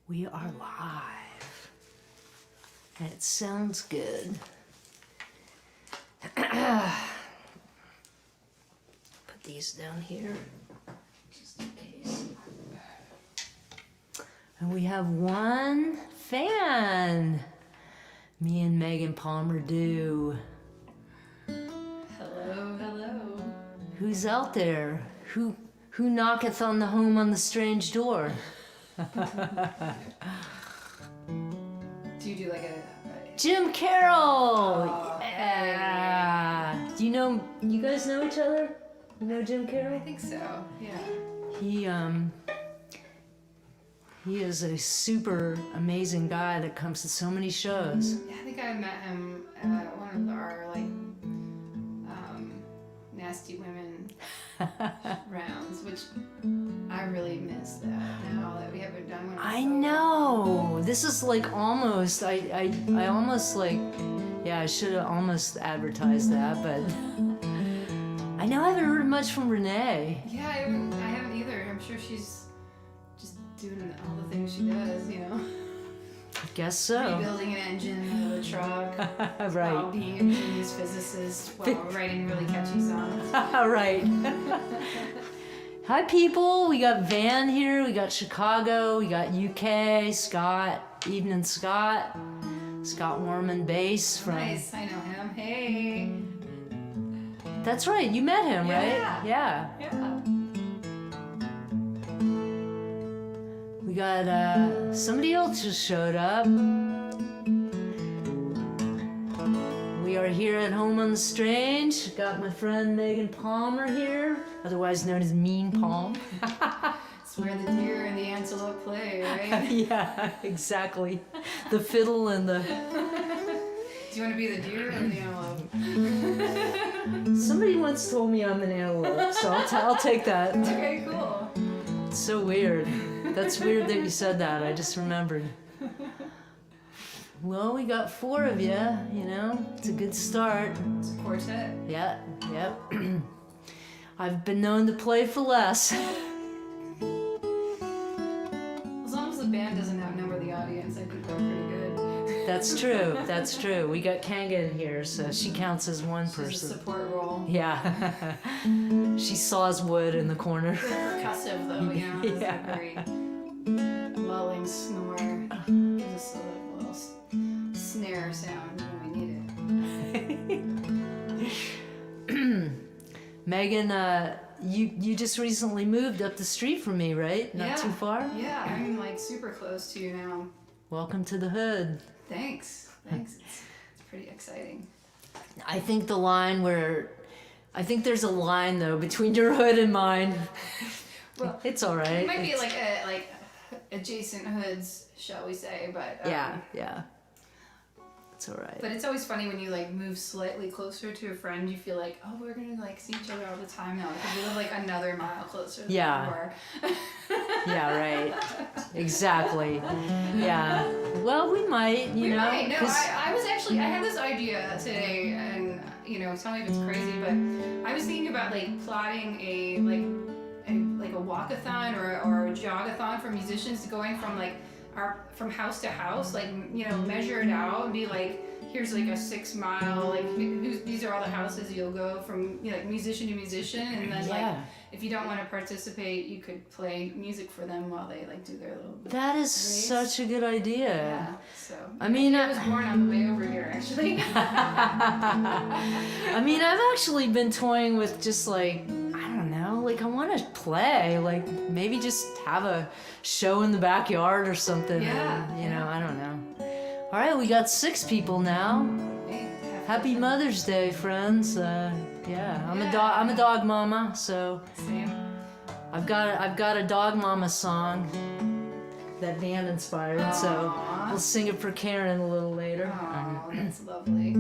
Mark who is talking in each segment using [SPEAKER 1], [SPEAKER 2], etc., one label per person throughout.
[SPEAKER 1] We are live. And it sounds good. Put these down here, just in case. And we have one fan. Me and Megan Palmer do.
[SPEAKER 2] Hello, hello.
[SPEAKER 1] Who's out there? Who knocketh on the home on the strange door?
[SPEAKER 2] Do you do like a
[SPEAKER 1] Jim Carroll!
[SPEAKER 2] Oh,
[SPEAKER 1] Yeah! Do you guys know each other? You know Jim Carroll?
[SPEAKER 2] I think so, yeah.
[SPEAKER 1] He is a super amazing guy that comes to so many shows.
[SPEAKER 2] Yeah, I think I met him at one of our nasty women rounds, which I really miss that now that we haven't done one.
[SPEAKER 1] I know. This is like almost. I almost like. Yeah, I should have almost advertised that, but I know I haven't heard much from Renee.
[SPEAKER 2] Yeah, I haven't either. I'm sure she's just doing all the things she does, you know.
[SPEAKER 1] I guess so.
[SPEAKER 2] Rebuilding an engine of a truck.
[SPEAKER 1] Right.
[SPEAKER 2] While being a genius physicist while writing really catchy songs.
[SPEAKER 1] Right. Hi, people. We got Van here. We got Chicago. We got UK. Scott. Evening, Scott. Scott Warman bass from.
[SPEAKER 2] Nice. I know him. Hey.
[SPEAKER 1] That's right. You met him, right?
[SPEAKER 2] Yeah.
[SPEAKER 1] Yeah. We got somebody else just showed up. We are here at Home on the Strange. Got my friend Megan Palmer here, otherwise known as Mean Palm.
[SPEAKER 2] It's where the deer and the antelope play, right?
[SPEAKER 1] Yeah, exactly. The fiddle and the...
[SPEAKER 2] Do you want to be the deer or the antelope?
[SPEAKER 1] Somebody once told me I'm an antelope, so I'll take that.
[SPEAKER 2] Okay, cool.
[SPEAKER 1] It's so weird. That's weird that you said that. I just remembered. Well, we got 4 of you, you know. It's a good start.
[SPEAKER 2] It's a quartet.
[SPEAKER 1] Yeah, yep. I've been known to play for less.
[SPEAKER 2] As long as the band doesn't outnumber the audience, I think we're pretty good.
[SPEAKER 1] That's true. That's true. We got Kanga in here, so she counts as one
[SPEAKER 2] She's a
[SPEAKER 1] person.
[SPEAKER 2] support role.
[SPEAKER 1] Yeah. She saws wood in the corner.
[SPEAKER 2] Percussive though, you know. It's
[SPEAKER 1] Yeah.
[SPEAKER 2] a very lulling snore. Gives us a little snare sound when we need it.
[SPEAKER 1] Megan, you just recently moved up the street from me, right? Not too far?
[SPEAKER 2] Yeah, I'm like super close to you now.
[SPEAKER 1] Welcome to the hood.
[SPEAKER 2] Thanks. It's pretty exciting.
[SPEAKER 1] I think there's a line though between your hood and mine.
[SPEAKER 2] Well,
[SPEAKER 1] it's all right.
[SPEAKER 2] It might be like adjacent hoods, shall we say? But
[SPEAKER 1] yeah, it's all right.
[SPEAKER 2] But it's always funny when you like move slightly closer to a friend. You feel like, oh, we're gonna like see each other all the time now because we live like another mile closer than we were.
[SPEAKER 1] Yeah, right. Exactly. Yeah. Well, we might, you know.
[SPEAKER 2] Might. No, I was actually, I had this idea today, and you know, tell me if it's crazy, but I was thinking about like plotting a walkathon or a jogathon for musicians, going from like from house to house, like, you know, measure it out and be like, here's like a 6 mile, like these are all the houses you'll go from, you know, like musician to musician, and then like if you don't want to participate, you could play music for them while they like do their little.
[SPEAKER 1] That is
[SPEAKER 2] race.
[SPEAKER 1] Such a good idea.
[SPEAKER 2] Yeah. So
[SPEAKER 1] I mean,
[SPEAKER 2] I was born on the way over here actually.
[SPEAKER 1] I mean, I've actually been toying with just like, I don't know, like I want to play, like maybe just have a show in the backyard or something.
[SPEAKER 2] Yeah.
[SPEAKER 1] You know, I don't know. All right, we got 6 people now. Happy Mother's Day, friends. I'm a dog mama, so
[SPEAKER 2] Same.
[SPEAKER 1] I've got a dog mama song that Van inspired.
[SPEAKER 2] Aww.
[SPEAKER 1] So we'll sing it for Karen a little later.
[SPEAKER 2] Oh, that's lovely.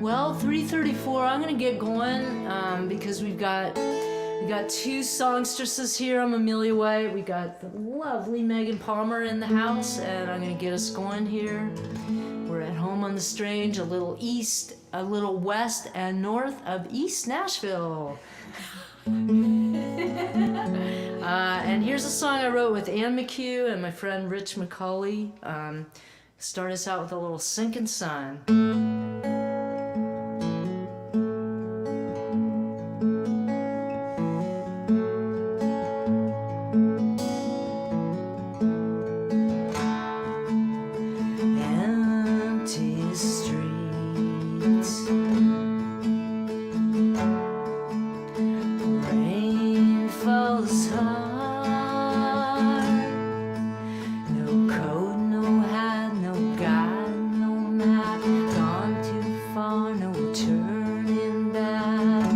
[SPEAKER 1] Well, 3:34. I'm gonna get going because we got 2 songstresses here. I'm Amelia White. We got the lovely Megan Palmer in the house, and I'm gonna get us going here. We're at Home on the Strange, a little east, a little west, and north of East Nashville. And here's a song I wrote with Ann McHugh and my friend Rich McCauley. Start us out with a little Sinking Sun. Empty streets, rain falls hard, no coat, no hat, no guide, no map, gone too far, no turning back.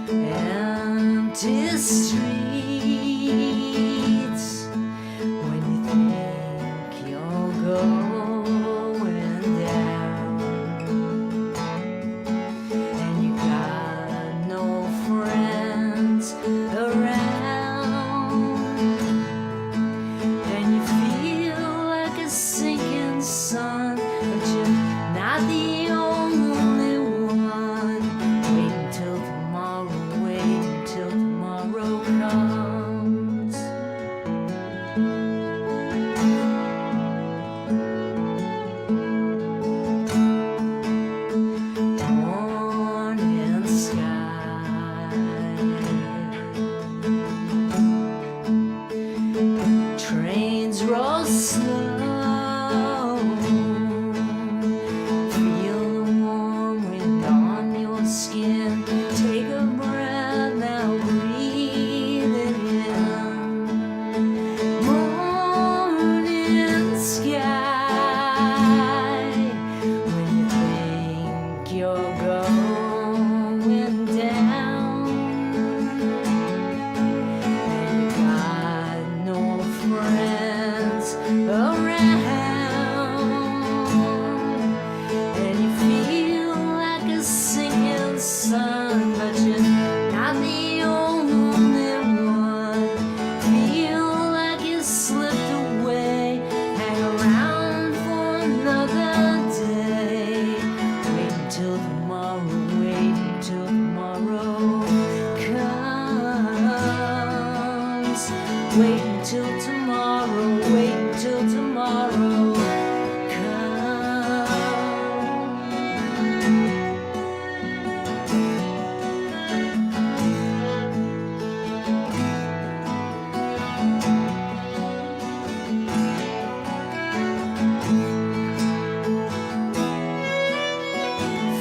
[SPEAKER 1] Empty streets, when you think you'll go and you got no friends around, and you feel like a sinking sun, but you're not the only one. Wait until tomorrow, wait until tomorrow comes. Morning sky, trains roll slow, feel the warm wind on your skin, take a breath, now breathe it in. Morning sky, when you think you're going down, and you got no friends around, and you feel like a sinking sun, but you're not the only one. Feel like you slipped away, hang around for another day. Wait until tomorrow, wait until tomorrow comes. Wait until tomorrow, wait until tomorrow comes.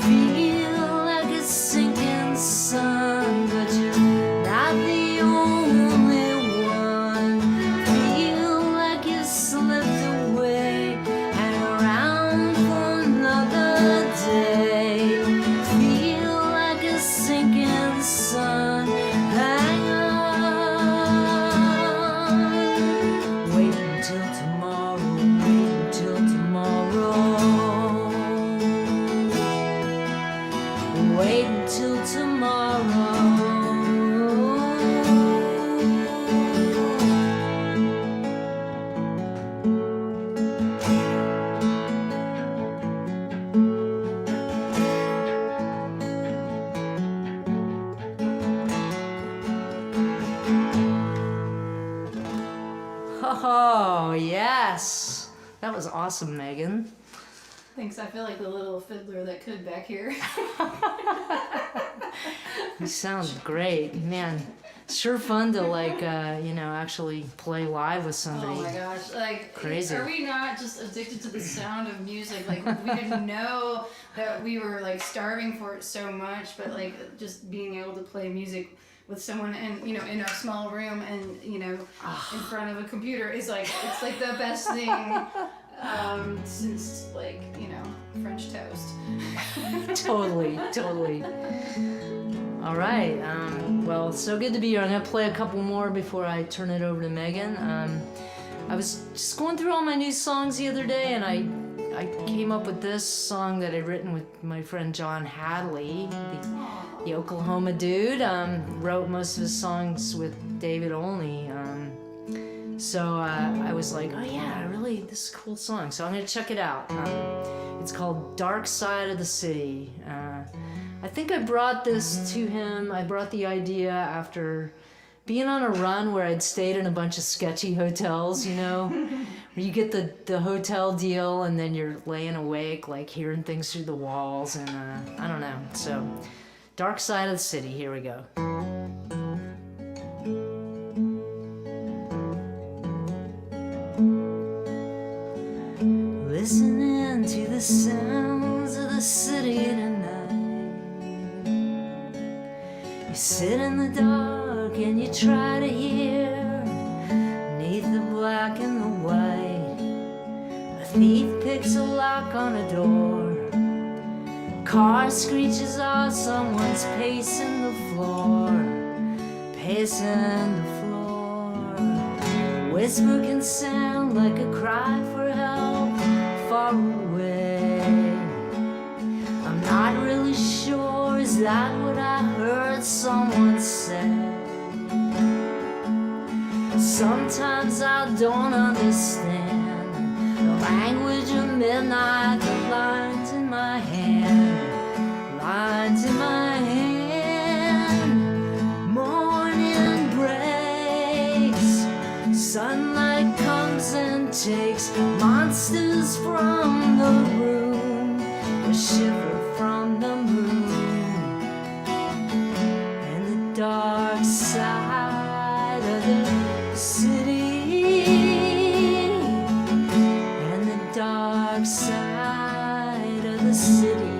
[SPEAKER 1] Feel like a sinking sun, but you're not the only one. Feel like you slipped away, hang around for another day. Feel like a sinking sun, hang on. Wait until tomorrow, wait until tomorrow. Wait until tomorrow. Oh, yes. That was awesome, Megan.
[SPEAKER 2] Thanks. I feel like the little fiddler that could back here.
[SPEAKER 1] You sound great. Man, it's sure fun to actually play live with somebody.
[SPEAKER 2] Oh my gosh. Like,
[SPEAKER 1] Crazy.
[SPEAKER 2] Are we not just addicted to the sound of music? Like, we didn't know that we were like starving for it so much, but like just being able to play music with someone and in our small room and in front of a computer is like, it's like the best thing since French toast.
[SPEAKER 1] Totally. All right. Well, it's so good to be here. I'm going to play a couple more before I turn it over to Megan. I was just going through all my new songs the other day, and I came up with this song that I'd written with my friend John Hadley, the Oklahoma dude. Wrote most of his songs with David Olney. So I was like, oh yeah, really, this is a cool song. So I'm going to check it out. It's called Dark Side of the Sea. I think I brought this to him. I brought the idea after being on a run where I'd stayed in a bunch of sketchy hotels, you know, where you get the hotel deal and then you're laying awake, like hearing things through the walls, and I don't know. So, Dark Side of the City, here we go. Listening to the sounds of the city tonight. You sit in the dark and you try to hear, beneath the black and the white, a thief picks a lock on a door, car screeches off, someone's pacing the floor, pacing the floor. Whisper can sound like a cry for help far away. I'm not really sure, is that what I heard someone say? Sometimes I don't understand the language of midnight, the lines in my hand, lines in my hand. Morning breaks, sunlight comes and takes monsters from the room, a shiver from the moon, and the dark side of the city, and the dark side of the city.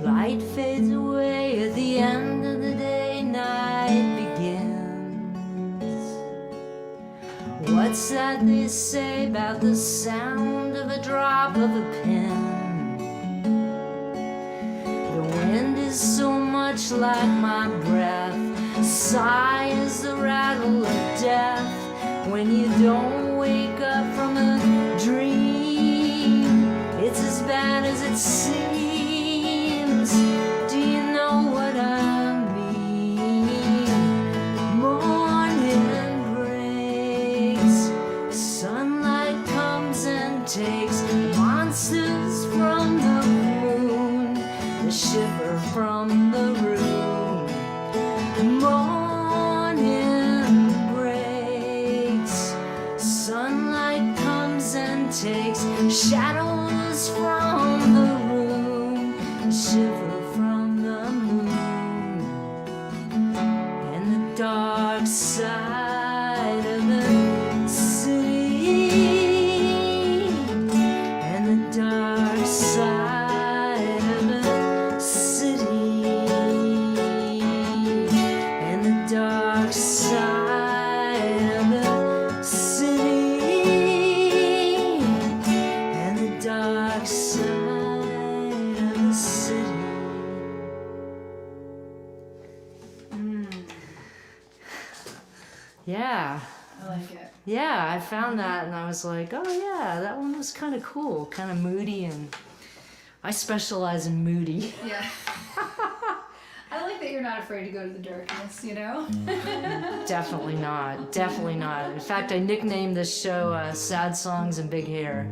[SPEAKER 1] Light fades away at the end of the day, night begins. What's that they say about the sound of a drop of a pen? The wind is so much like my breath, sigh is the rattle of death when you don't wake up from a dream. It's as bad as it seems. Do you know what I mean? Morning breaks, sunlight comes and takes monsters from the moon, the shiver from the room. Morning breaks, sunlight comes and takes shadows from the room, the shiver from the moon, and the dark side of the city, and the dark side of the city, and the dark side of the city, and the dark side of the city. Yeah.
[SPEAKER 2] I like it.
[SPEAKER 1] Yeah, I found that and I was like, oh yeah, that one was kind of cool, kind of moody, and I specialize in moody.
[SPEAKER 2] Yeah. I like that you're not afraid to go to the darkness, you know?
[SPEAKER 1] Definitely not, definitely not. In fact, I nicknamed this show Sad Songs and Big Hair.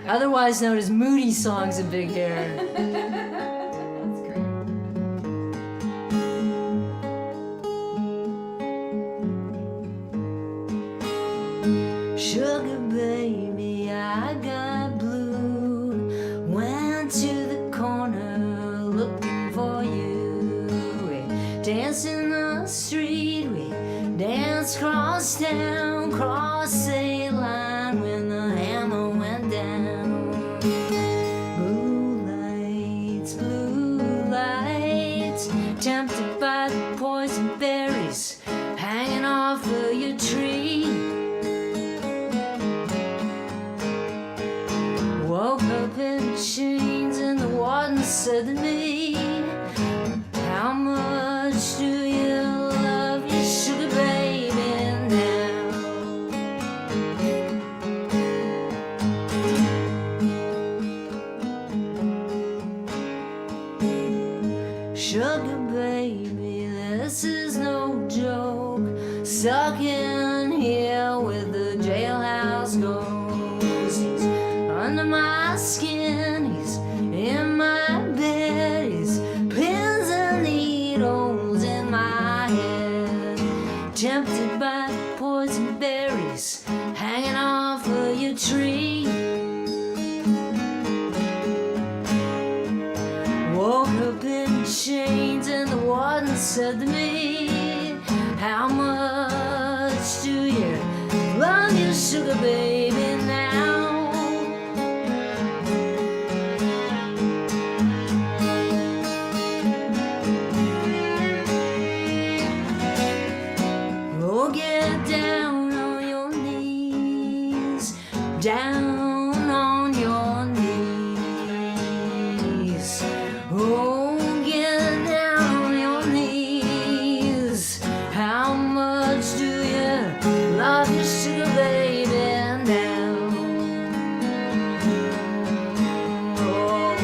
[SPEAKER 1] Otherwise known as Moody Songs and Big Hair.
[SPEAKER 2] That's great.
[SPEAKER 1] Sugar baby, I got blue. Went to the corner looking for you. We danced in the street, we danced cross town, cross a line when the hammer went down. Blue lights, tempted by the poison berries hanging off of your tree. Woke up in chains and the warden said to me, how much do you love your sugar baby now? Sugar baby, this is no joke. Stuck in here with the jailhouse ghost. He's under my skin, he's in woke up in chains and the warden said to me, how much do you love your sugar baby now? Oh, get down on your knees, down on your knees. Oh, get down on your knees. How much do you love your sugar baby now? Oh.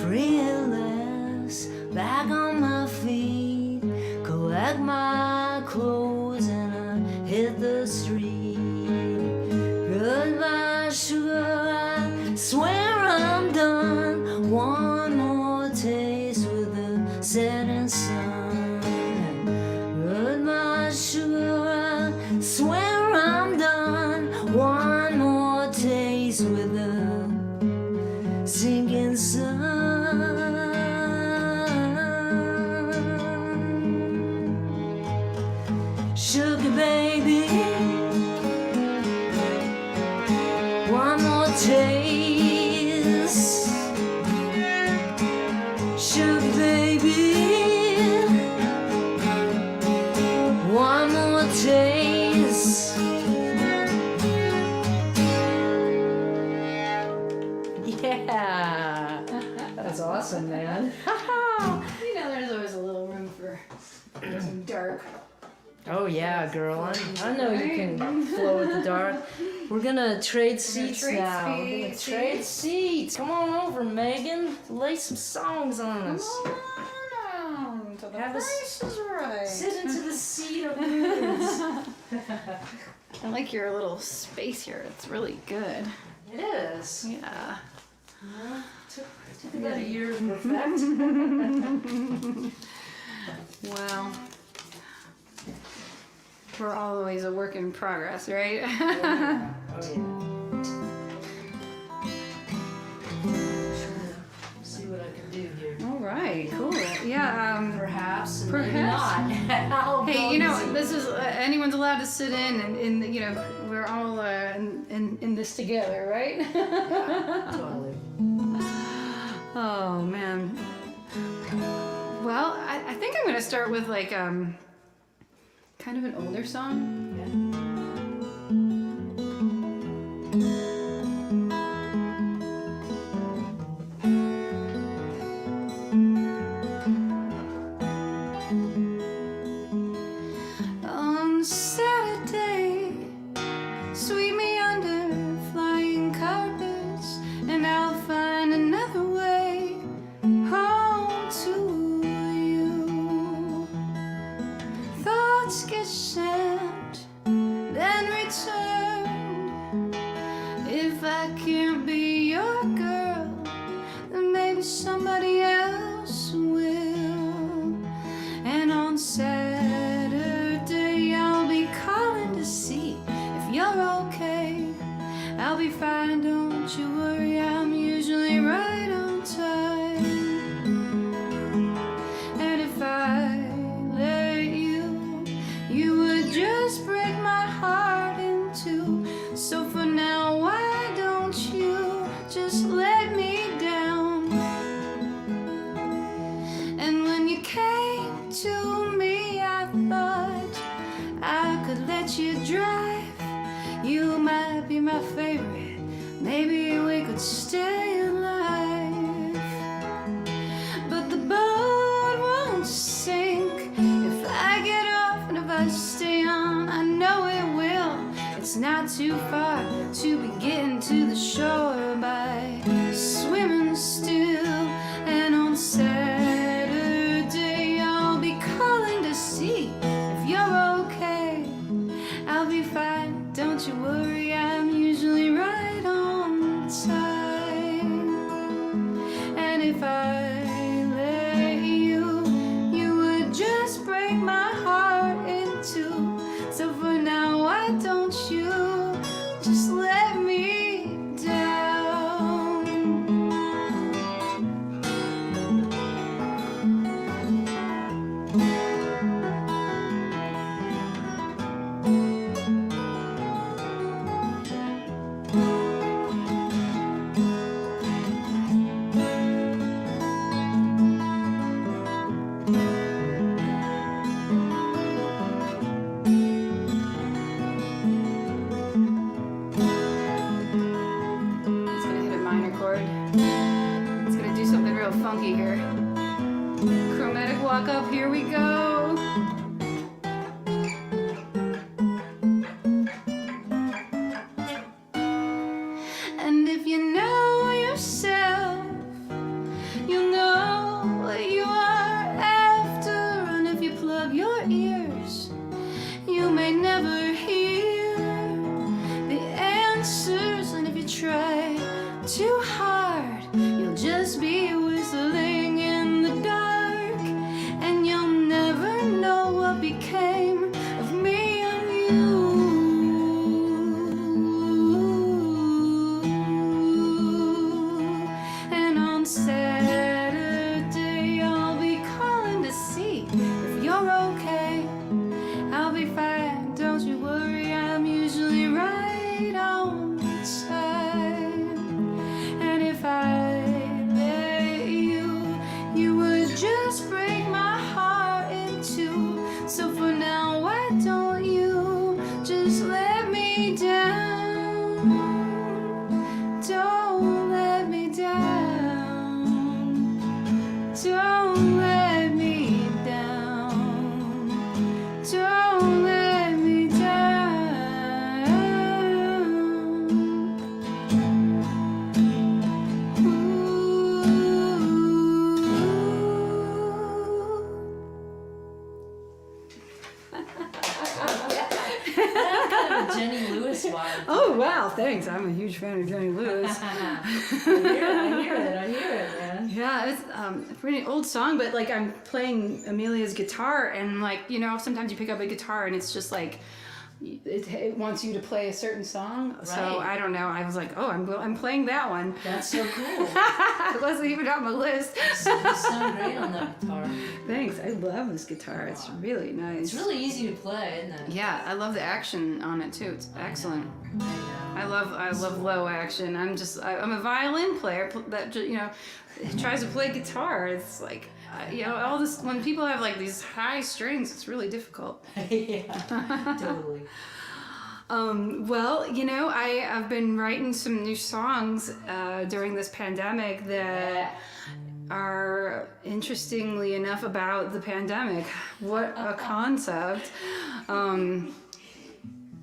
[SPEAKER 1] Free at last, back on my feet, collect my clothes and I hit the street. Goodbye, sugar, I swear I'm done. One more taste with the setting sun. Goodbye, sugar, I swear I'm done. One more taste with the sinking sun. Sugar baby, one more taste. Sugar baby, one more taste. Yeah, that's awesome, man.
[SPEAKER 2] You know, there's always a little room for some dark.
[SPEAKER 1] Oh yeah, girl, I know you can flow with the dark. We're gonna trade seats
[SPEAKER 2] trade
[SPEAKER 1] now. We're gonna
[SPEAKER 2] seats.
[SPEAKER 1] trade seats. Come on over, Megan. Lay some songs on
[SPEAKER 2] Come
[SPEAKER 1] us.
[SPEAKER 2] on, till the
[SPEAKER 1] Have a
[SPEAKER 2] price is right.
[SPEAKER 1] Sit into the seat of blues.
[SPEAKER 2] I like your little space here. It's really good.
[SPEAKER 1] It is.
[SPEAKER 2] Yeah.
[SPEAKER 1] Took about a year to perfect.
[SPEAKER 2] Well, we're always a work in progress, right?
[SPEAKER 1] Oh yeah. See what I can do here.
[SPEAKER 2] All right, cool. Yeah.
[SPEAKER 1] Perhaps. And
[SPEAKER 2] Perhaps.
[SPEAKER 1] Maybe not. I'll
[SPEAKER 2] Hey,
[SPEAKER 1] go
[SPEAKER 2] you know,
[SPEAKER 1] easy.
[SPEAKER 2] this is anyone's allowed to sit in, and you know, we're all in this together, right?
[SPEAKER 1] Yeah, totally.
[SPEAKER 2] Oh man. Well, I think I'm gonna start with like kind of an older song. On Saturday, sweep me under flying carpets, and I'll find another way home to you. Thoughts get sent, then returned. If I can't be your girl, then maybe somebody else will. And on Saturday, I'll be calling to see if you're okay. I'll be fine, don't you worry, I'm usually right on time. And if I let you, you would just break my heart in two. So for now, why don't you just let me down? And when you came to me, I thought I could let you drive. You might be my favorite, maybe we could stay alive. But the boat won't sink if I get off, and if I stay on, I know it will. It's not too far to be getting to the shore by swimming still. And on Saturday, I'll be calling to see if you're okay. I'll be fine, don't you worry, I'm usually right on time. And if I let walk up, here we go. And if you know yourself, you know what you are after. And if you plug your ears, you may never hear the answers. And if you try too hard, you'll just be whistling in the dark. And you'll never know what became of me and you. And on Saturday, I'll be calling to see if you're okay. I'll be fine, don't you worry, I'm usually right on time. And if I let you, you would just break my heart in two. So for now, why don't you just let me down? Don't let me down. Don't let me down. Don't let me down.
[SPEAKER 1] Kind of a Jenny Lewis vibe.
[SPEAKER 2] Oh wow, thanks. I'm a huge fan of Jenny Lewis.
[SPEAKER 1] I hear it, man.
[SPEAKER 2] Yeah, it's a pretty old song, but like I'm playing Amelia's guitar, and like, you know, sometimes you pick up a guitar and it's just like it wants you to play a certain song. So
[SPEAKER 1] Right.
[SPEAKER 2] I don't know. I was like, oh, I'm playing that one.
[SPEAKER 1] That's so cool.
[SPEAKER 2] It wasn't even on my list.
[SPEAKER 1] You sound great on that guitar.
[SPEAKER 2] Thanks. I love this guitar. It's really nice.
[SPEAKER 1] It's really easy to play, isn't it?
[SPEAKER 2] Yeah, I love the action on it too. It's excellent. I love low action. I'm a violin player that tries to play guitar. It's like all this, when people have like these high strings, it's really difficult.
[SPEAKER 1] Yeah, totally.
[SPEAKER 2] Well, I've been writing some new songs during this pandemic that are, interestingly enough, about the pandemic. What a concept.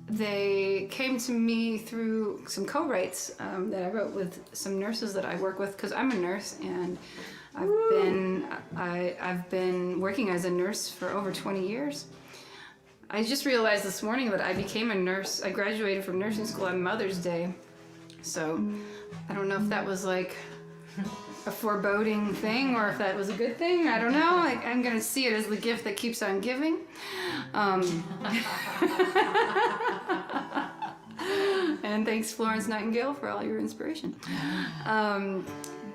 [SPEAKER 2] They came to me through some co-writes that I wrote with some nurses that I work with, because I'm a nurse, and I've been working as a nurse for over 20 years. I just realized this morning that I became a nurse. I graduated from nursing school on Mother's Day. So I don't know if that was like a foreboding thing or if that was a good thing. I don't know. I'm going to see it as the gift that keeps on giving. And thanks, Florence Nightingale, for all your inspiration.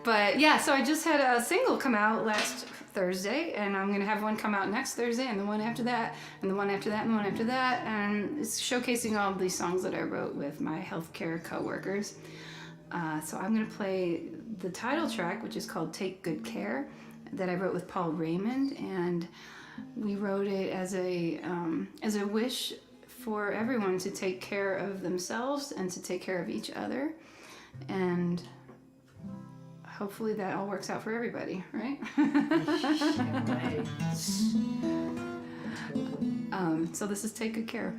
[SPEAKER 2] But yeah, so I just had a single come out last Thursday, and I'm going to have one come out next Thursday, and the one after that, and the one after that, and the one after that. And it's showcasing all of these songs that I wrote with my healthcare coworkers. So I'm going to play the title track, which is called Take Good Care, that I wrote with Paul Raymond, and we wrote it as a wish for everyone to take care of themselves and to take care of each other, and hopefully that all works out for everybody, right? So this is Take Good Care.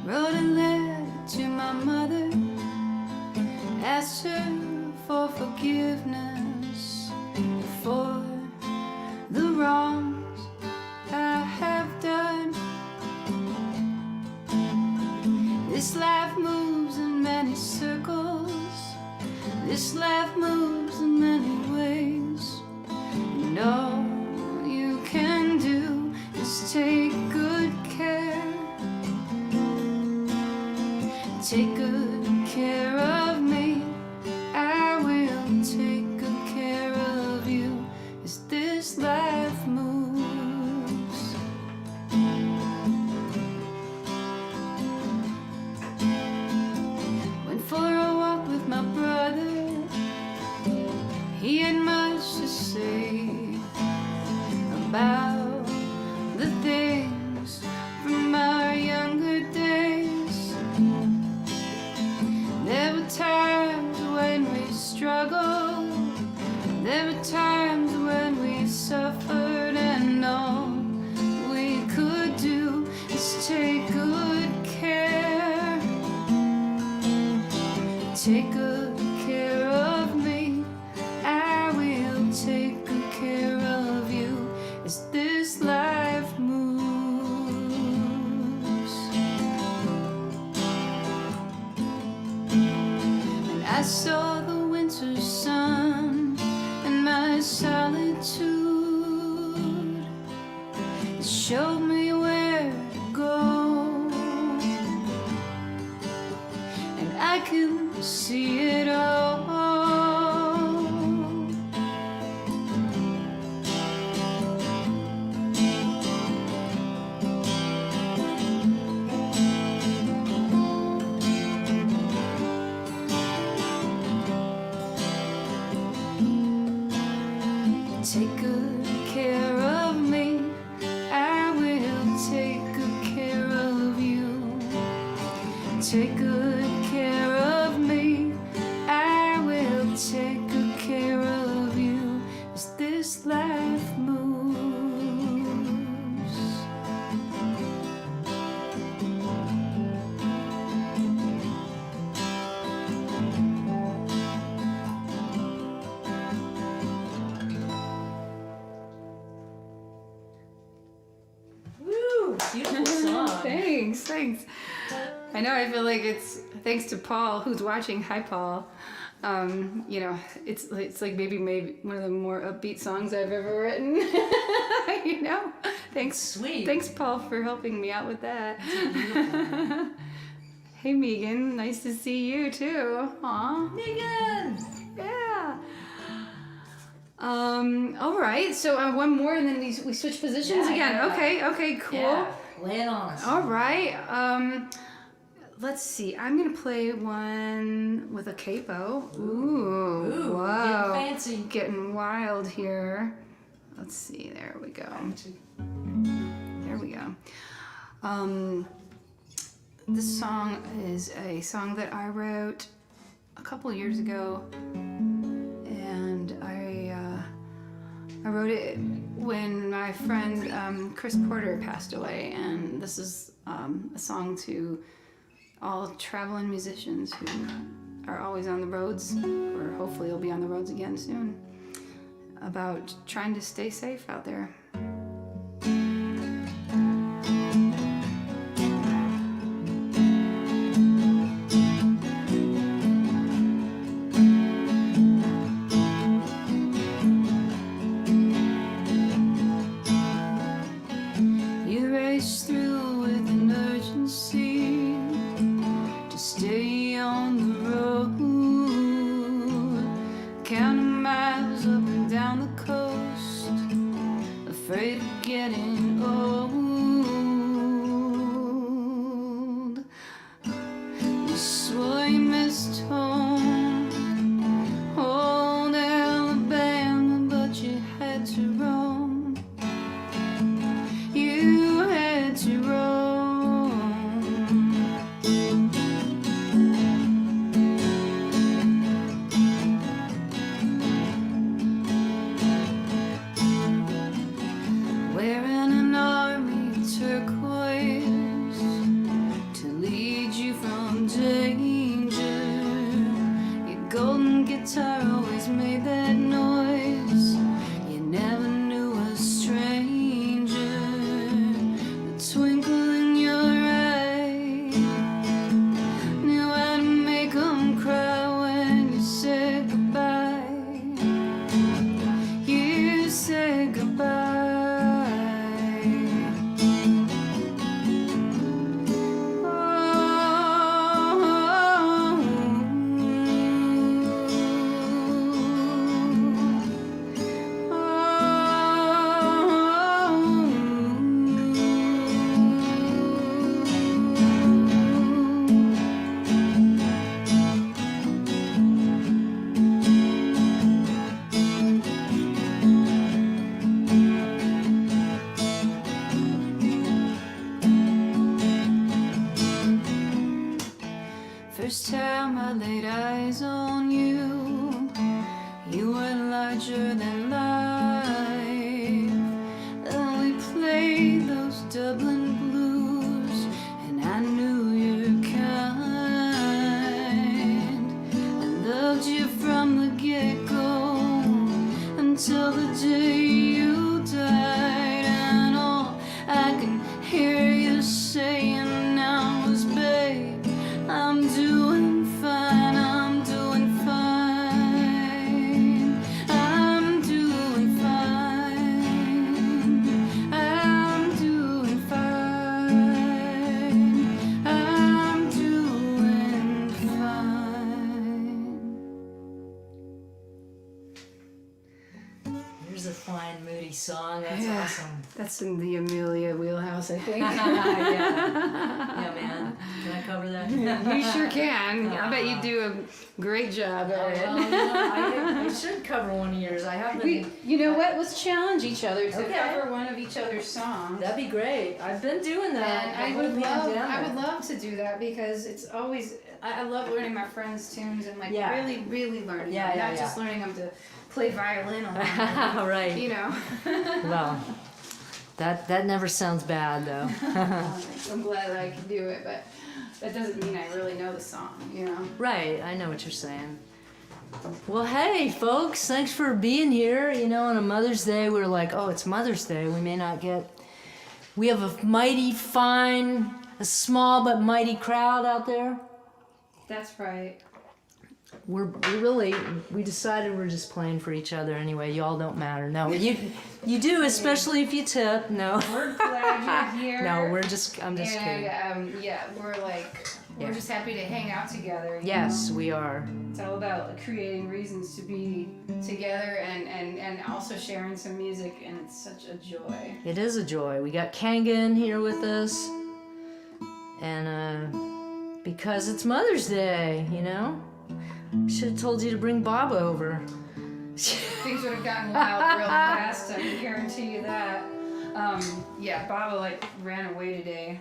[SPEAKER 2] Wrote a letter to my mother, asked her for forgiveness for the wrongs I have done. This life moves in many circles, this life moves in many ways, and all you can do is take good care. Take good care of me, I will take good care of you as this life moves. Went for a walk with my brother, he had much to say about the things from our younger days. Take good care of me. I will take good care of you as this life moves. And I saw the winter sun and my solitude. It showed me where to go, and I can see it all. Take good care of me. I will take good care of you. Take good care of me. I will take good care of you as this life moves.
[SPEAKER 1] Woo! Beautiful song.
[SPEAKER 2] Thanks. I know, I feel like it's thanks to Paul, who's watching. Hi, Paul. You know, it's like maybe one of the more upbeat songs I've ever written. You know, thanks.
[SPEAKER 1] Sweet.
[SPEAKER 2] Thanks, Paul, for helping me out with that.
[SPEAKER 1] Beautiful.
[SPEAKER 2] Hey, Megan, nice to see you too. Aw.
[SPEAKER 1] Megan!
[SPEAKER 2] Yeah. All right. So one more, and then we switch positions
[SPEAKER 1] Yeah,
[SPEAKER 2] again.
[SPEAKER 1] yeah.
[SPEAKER 2] Okay. Cool.
[SPEAKER 1] Yeah, lay it on us.
[SPEAKER 2] All right. Let's see. I'm gonna play one with a capo. Ooh. Wow.
[SPEAKER 1] Getting fancy.
[SPEAKER 2] Getting wild here. Let's see. There we go. There we go. This song is a song that I wrote a couple years ago, and I wrote it when my friend Chris Porter passed away, and this is a song to all traveling musicians who are always on the roads, or hopefully will be on the roads again soon, about trying to stay safe out there. You race through with an urgency to stay on the road, counting miles up and down the coast, afraid of getting old. You swore you missed home, old Alabama, but you had to roam. You had to roam. Wearing an army turquoise to lead you from danger. Your golden guitar always made that noise. You never knew a stranger. The twinkle in your eye knew how to make 'em cry when you said goodbye. You said goodbye. First time I laid eyes on you, you were larger than life. And we played those Dublin blues, and I knew your kind.
[SPEAKER 1] Heidi song. That's
[SPEAKER 2] Yeah.
[SPEAKER 1] awesome.
[SPEAKER 2] That's in the Amelia wheelhouse, I think.
[SPEAKER 1] Yeah, man. Can I cover that?
[SPEAKER 2] You sure can. I bet you do a great job at it.
[SPEAKER 1] I should cover one of yours. I haven't.
[SPEAKER 2] You know what? Let's challenge each other to
[SPEAKER 1] Okay.
[SPEAKER 2] cover one of each other's songs.
[SPEAKER 1] That'd be great. I've been doing that.
[SPEAKER 2] And I would love to do that because it's always I love learning my friends' tunes and like
[SPEAKER 1] Yeah.
[SPEAKER 2] really, really learning
[SPEAKER 1] Yeah,
[SPEAKER 2] them.
[SPEAKER 1] yeah,
[SPEAKER 2] Not just
[SPEAKER 1] yeah.
[SPEAKER 2] learning them to play violin on them,
[SPEAKER 1] Right.
[SPEAKER 2] you know.
[SPEAKER 1] Well, that never sounds bad though.
[SPEAKER 2] I'm glad that I can do it, but that doesn't mean I really know the song, you know.
[SPEAKER 1] Right. I know what you're saying. Well, hey, folks, thanks for being here. You know, on a Mother's Day, we were like, oh, it's Mother's Day. We may not get. We have a mighty fine, a small but mighty crowd out there.
[SPEAKER 2] That's right.
[SPEAKER 1] We decided we're just playing for each other anyway. Y'all don't matter. No, you do, especially if you tip. No.
[SPEAKER 2] We're glad you're here.
[SPEAKER 1] No, I'm just kidding.
[SPEAKER 2] And we're just happy to hang out together. you
[SPEAKER 1] Yes,
[SPEAKER 2] know?
[SPEAKER 1] we are.
[SPEAKER 2] It's all about creating reasons to be together and also sharing some music, and it's such a joy.
[SPEAKER 1] It is a joy. We got Kanga in here with us. And because it's Mother's Day, you know? Should have told you to bring Bob over.
[SPEAKER 2] Things would have gotten wild real fast, I can guarantee you that. Baba like ran away today.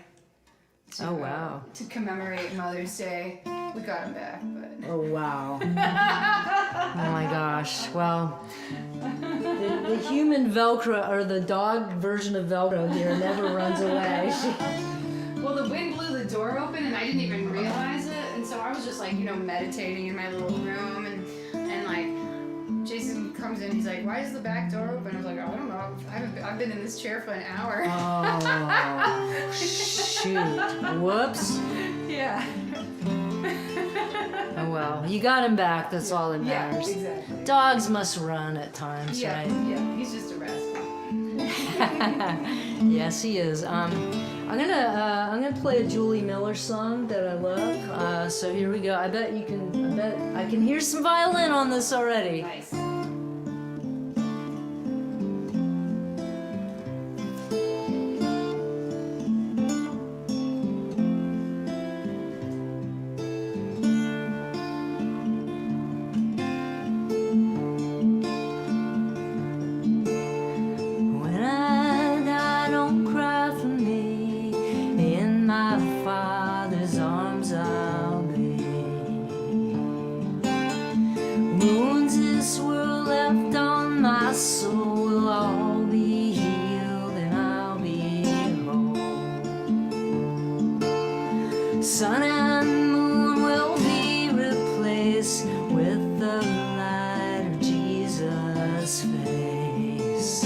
[SPEAKER 1] Oh, wow.
[SPEAKER 2] To commemorate Mother's Day. We got him back, but...
[SPEAKER 1] Oh, wow. Oh my gosh. Well, the human Velcro, or the dog version of Velcro here, never runs away.
[SPEAKER 2] Well, the wind blew the door open and I didn't even realize it. And so I was just like, meditating in my little room and like Jason comes in, he's like, why is the back door open? I was like, I don't know. I've been in this chair for an hour.
[SPEAKER 1] Oh, shoot. Whoops.
[SPEAKER 2] Yeah.
[SPEAKER 1] Oh, well. You got him back. That's all that
[SPEAKER 2] Yeah,
[SPEAKER 1] matters.
[SPEAKER 2] exactly.
[SPEAKER 1] Dogs must run at times,
[SPEAKER 2] Yeah,
[SPEAKER 1] right?
[SPEAKER 2] yeah, he's just a rascal.
[SPEAKER 1] Yes, he is. I'm gonna play a Julie Miller song that I love. So here we go. I bet I can hear some violin on this already.
[SPEAKER 2] Nice.
[SPEAKER 1] When I die, don't cry for me. In my Father's arms I'll be. Wounds this world left on my soul will all be healed and I'll be whole. Sun and moon will be replaced with the light of Jesus' face.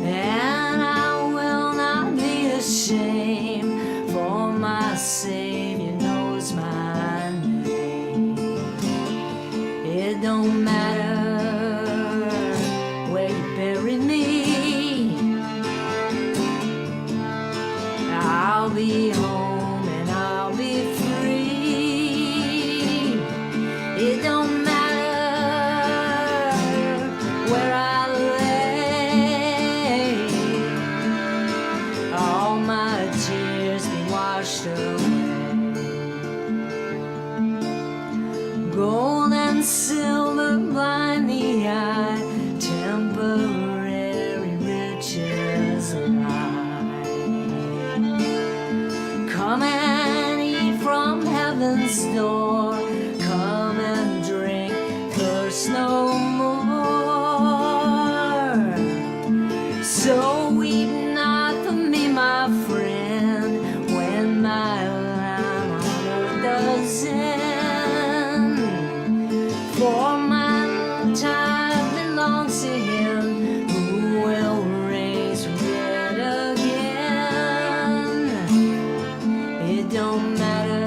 [SPEAKER 1] And I will not be ashamed, for my Savior knows my name. It don't matter where you bury me, I'll be home and I'll be free. It don't matter where I lay, all my tears be washed away. Gold and silver blind the eye, temporary riches lie. Come and eat from heaven's door, come and drink, thirst no more. So weep not for me, my friend, when my time on earth does end. For my time belongs to Him who will raise from dead again. It don't matter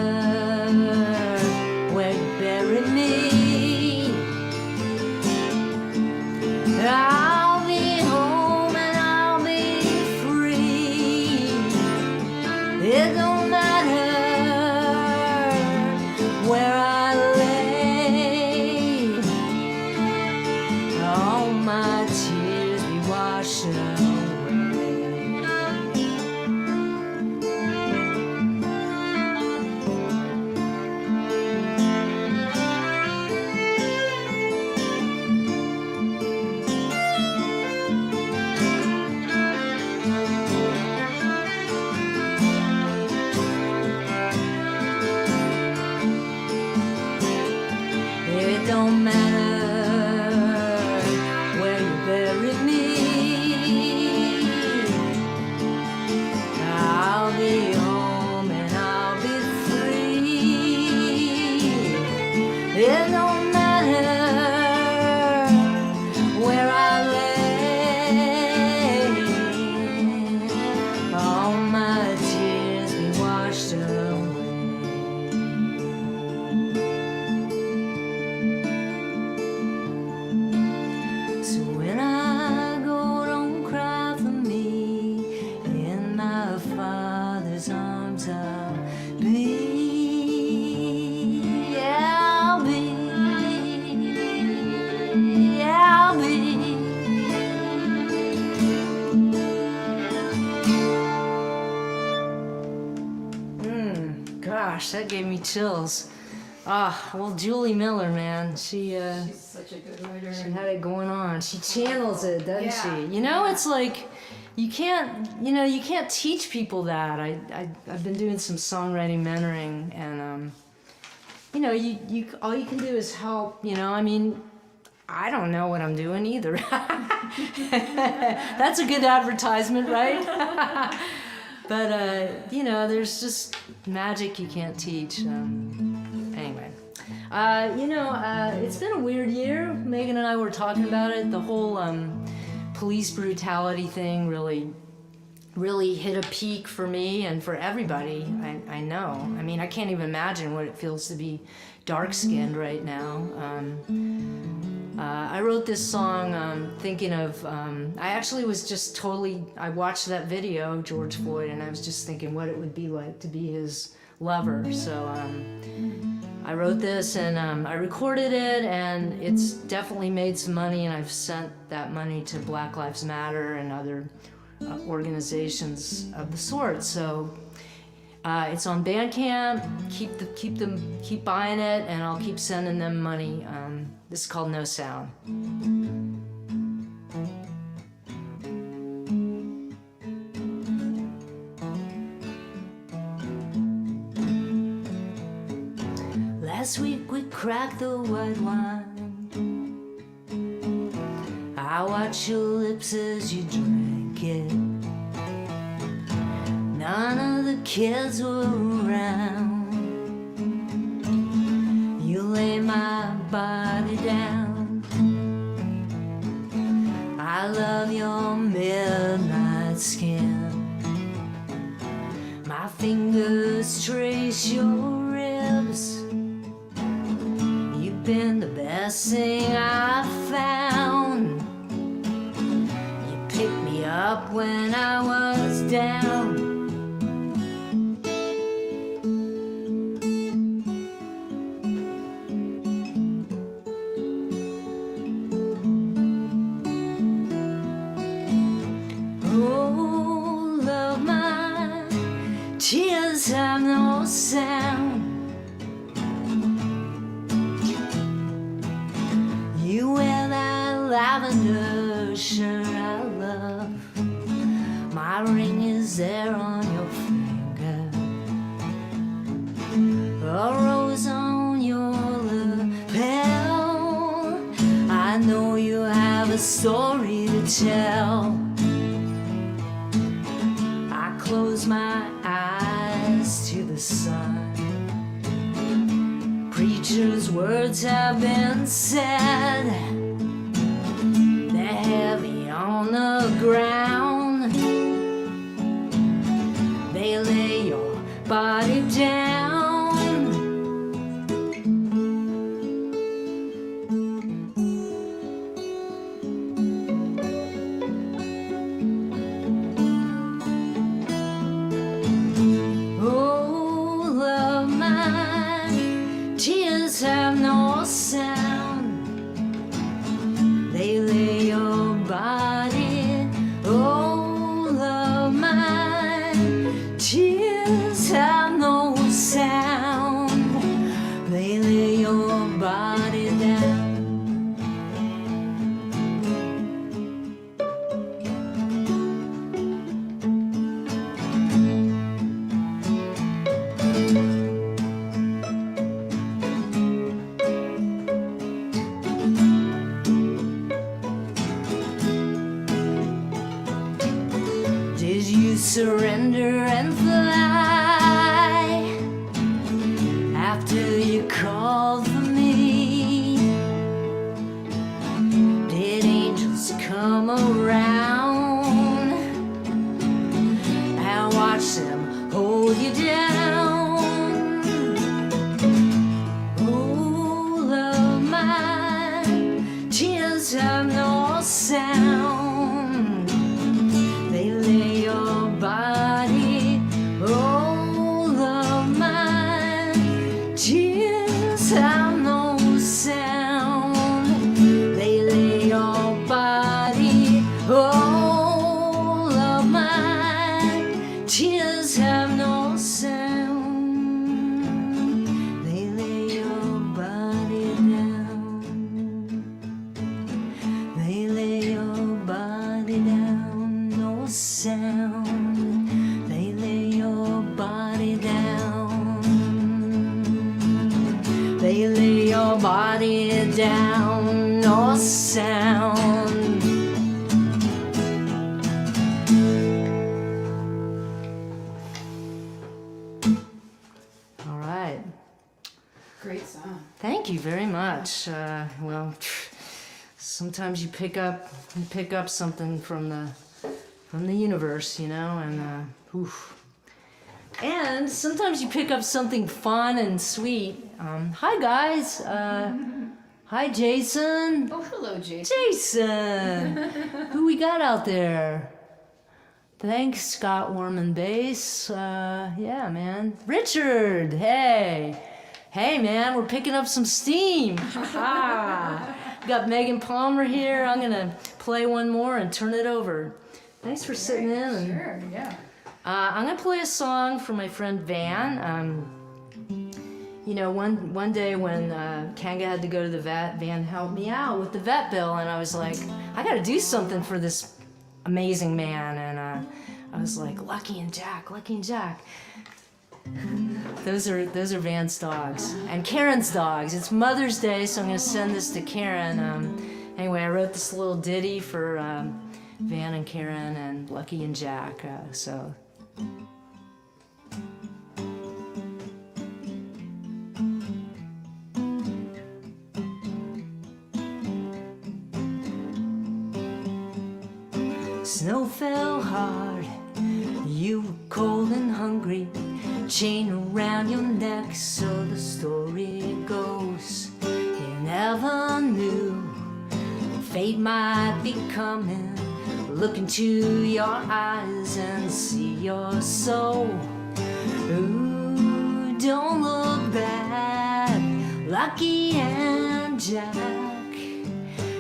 [SPEAKER 1] that gave me chills. Well, Julie Miller, man, she's
[SPEAKER 2] such a good writer.
[SPEAKER 1] she had it going on. She channels it, doesn't
[SPEAKER 2] Yeah.
[SPEAKER 1] she? You know, it's like you can't teach people that. I've been doing some songwriting mentoring, and you all you can do is help. I mean, I don't know what I'm doing either. That's a good advertisement, right? But there's just magic you can't teach. Anyway, it's been a weird year. Megan and I were talking about it. The whole police brutality thing really hit a peak for me and for everybody. I know. I mean, I can't even imagine what it feels to be dark-skinned right now. I wrote this song thinking of, I actually was just I watched that video, George Floyd, and I was just thinking what it would be like to be his lover. So I wrote this and I recorded it, and it's definitely made some money, and I've sent that money to Black Lives Matter and other organizations of the sort. So it's on Bandcamp. Keep buying it, and I'll keep sending them money. This is called No Sound. Last week we cracked the white wine. I watched your lips as you drank it. None of the kids were around. You lay my body down. I love your midnight skin. My fingers trace your ribs. You've been the best thing I've found. You picked me up when I was down. Oh, love, my tears have no sound. You wear that lavender shirt I love. My ring is there on your finger. A rose on your lapel. I know you have a story to tell. I close my eyes to the sun. Preacher's words have been said. They're heavy on the ground. They lay your body down. Oh, love, my tears have no sound. They lay your body. Oh, love, my tears have no sound. They lay your body down. Did you surrender and fly after you called for me? Did angels come around and watch them hold you down? Oh, love, my tears have no sound. They lay your body. Oh, love, my tears have no sound. They lay your body. Oh, love, my tears have no sound. lay your body down, no sound. All right.
[SPEAKER 2] Great song.
[SPEAKER 1] Thank you very much. Well, sometimes you pick up something from the universe, you know, and oof. And sometimes you pick up something fun and sweet. Hi guys. Hi Jason.
[SPEAKER 2] Oh, hello, Jason.
[SPEAKER 1] Jason. Who we got out there? Thanks, Scott Warman Bass. Yeah, man. Richard. Hey. Hey, man, we're picking up some steam. Got Megan Palmer here. I'm gonna play one more and turn it over. Thanks for sitting in. And,
[SPEAKER 2] Sure, yeah.
[SPEAKER 1] I'm gonna play a song for my friend Van. You know, one day when Kanga had to go to the vet, Van helped me out with the vet bill, and I was like, I gotta do something for this amazing man. And I was like, Lucky and Jack. Those are Van's dogs and Karen's dogs. It's Mother's Day, so I'm gonna send this to Karen. Anyway, I wrote this little ditty for Van and Karen and Lucky and Jack. So. Snow fell hard, you were cold and hungry, chain around your neck, so the story goes. You never knew fate might be coming. Look into your eyes and see your soul. Ooh, don't look back, Lucky and Jack.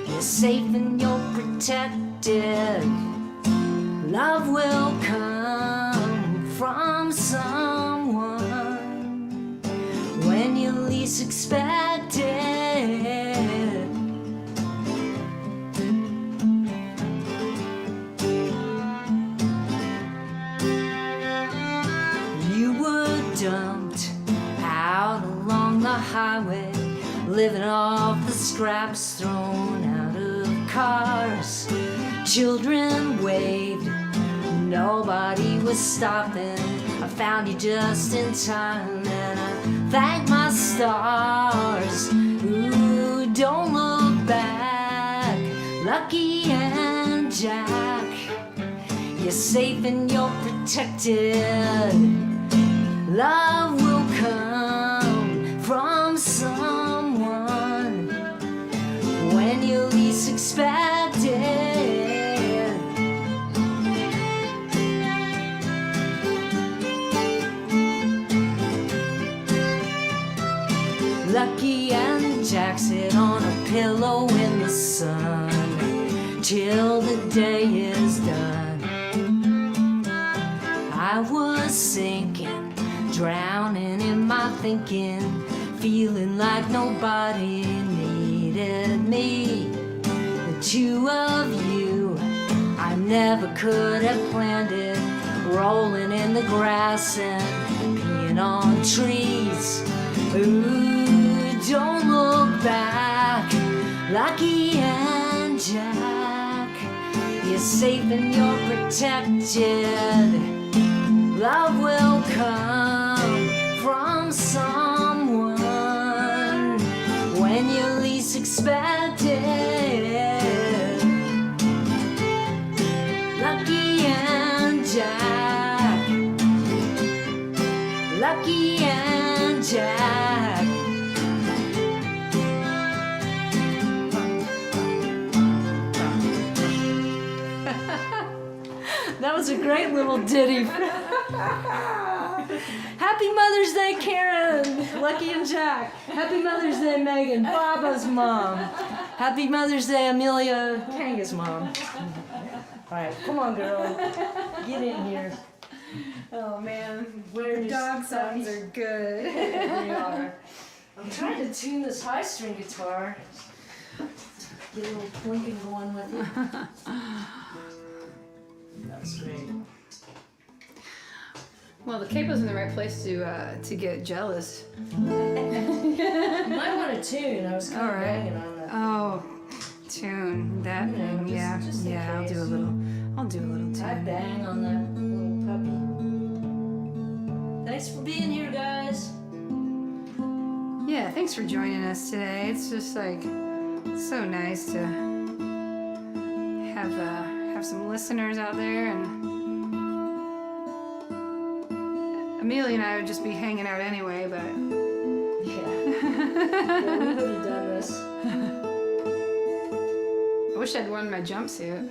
[SPEAKER 1] You're safe and you're protected. Love will come from someone when you least expect it. You were dumped out along the highway, living off the scraps thrown out of cars. Children waved, nobody was stopping. I found you just in time, and I thank my stars. Ooh, don't look back, Lucky and Jack. You're safe and you're protected. Love will come from someone when you least expect it. Lucky and Jack sit on a pillow in the sun till the day is done. I was sinking, drowning in my thinking, feeling like nobody needed me. The two of you, I never could have planned it, rolling in the grass and peeing on trees. Ooh, don't look back, Lucky and Jack. You're safe and you're protected. Love will come from someone when you least expect it. Lucky and Jack. Lucky and Jack. That was a great little ditty. Happy Mother's Day, Karen, Lucky and Jack. Happy Mother's Day, Megan, Baba's mom. Happy Mother's Day, Amelia, Kanga's mom. All right, come on, girl. Get in here.
[SPEAKER 2] Oh man,
[SPEAKER 1] Where
[SPEAKER 2] your dog songs are good.
[SPEAKER 1] They are. I'm trying to tune this high string guitar. Get a little plinking going with it. That was great.
[SPEAKER 2] Well, the capo's in the right place to get jealous.
[SPEAKER 1] My a tune. I was kind
[SPEAKER 2] All
[SPEAKER 1] of
[SPEAKER 2] right.
[SPEAKER 1] banging on that.
[SPEAKER 2] Oh, tune that
[SPEAKER 1] You know,
[SPEAKER 2] thing. Yeah,
[SPEAKER 1] just in
[SPEAKER 2] yeah. I'll
[SPEAKER 1] case.
[SPEAKER 2] do a little. I'll do a little
[SPEAKER 1] I
[SPEAKER 2] tune.
[SPEAKER 1] bang on that little puppy. Thanks for being here, guys.
[SPEAKER 2] Yeah, thanks for joining us today. It's just like so nice to have some listeners out there, and Amelia and I would just be hanging out anyway, but
[SPEAKER 1] Yeah. Yeah, we would have done this.
[SPEAKER 2] I wish I'd worn my jumpsuit.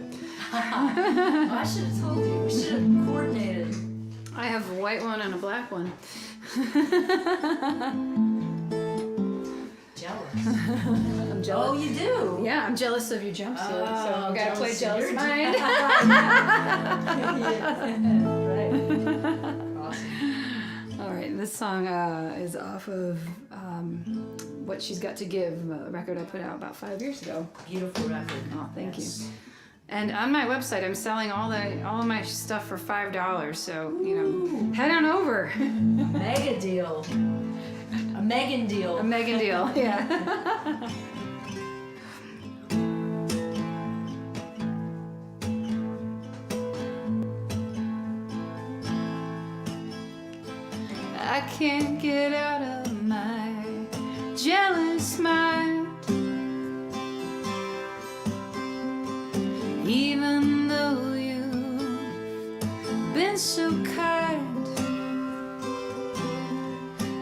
[SPEAKER 1] I should have told you. We should have coordinated.
[SPEAKER 2] I have a white one and a black one.
[SPEAKER 1] Jealous.
[SPEAKER 2] I'm jealous.
[SPEAKER 1] Oh, you do?
[SPEAKER 2] Yeah, I'm jealous of your jumpsuit, so
[SPEAKER 1] Oh,
[SPEAKER 2] I've got to play
[SPEAKER 1] jealous
[SPEAKER 2] jealous
[SPEAKER 1] of
[SPEAKER 2] mind.
[SPEAKER 1] Right. Awesome.
[SPEAKER 2] All right, this song is off of What She's Got to Give, a record I put out about 5 years ago.
[SPEAKER 1] Beautiful record.
[SPEAKER 2] Oh, thank
[SPEAKER 1] Yes.
[SPEAKER 2] you. And on my website, I'm selling all of my stuff for $5. So head on over.
[SPEAKER 1] Mega deal. A Megan deal.
[SPEAKER 2] A Megan deal. Yeah. I can't get out of my jealous mind, even though you've been so kind.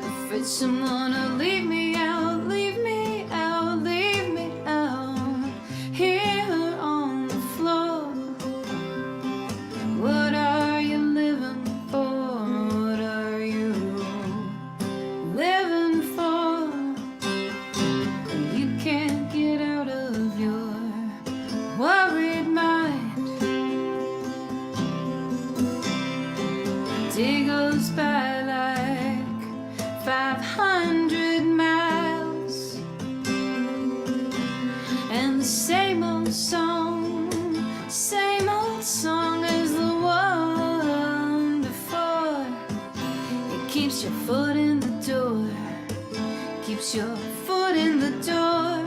[SPEAKER 2] Afraid someone will leave me out, leave me out, leave me out here on the floor. What are you living for? What are you living for? You can't get out of your worried mind. Day goes by like 500 miles, and the same old song as the one before. It keeps your foot in the door, keeps your foot in the door.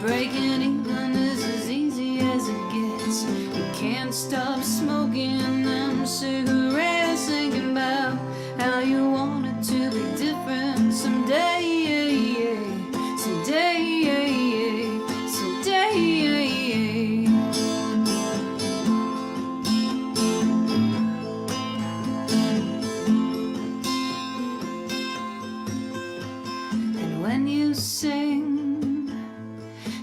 [SPEAKER 2] Breaking even is as easy as it gets. You can't stop smoking them cigarettes, thinking about how you want it to be different someday, someday, someday. And when you sing,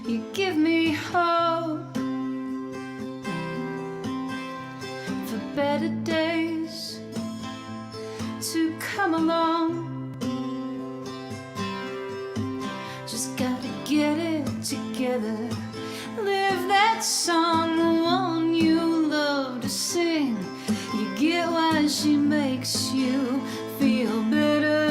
[SPEAKER 2] you give me hope for better days to come along. Just gotta get it together, live that song, the one you love to sing. You get why she makes you feel better.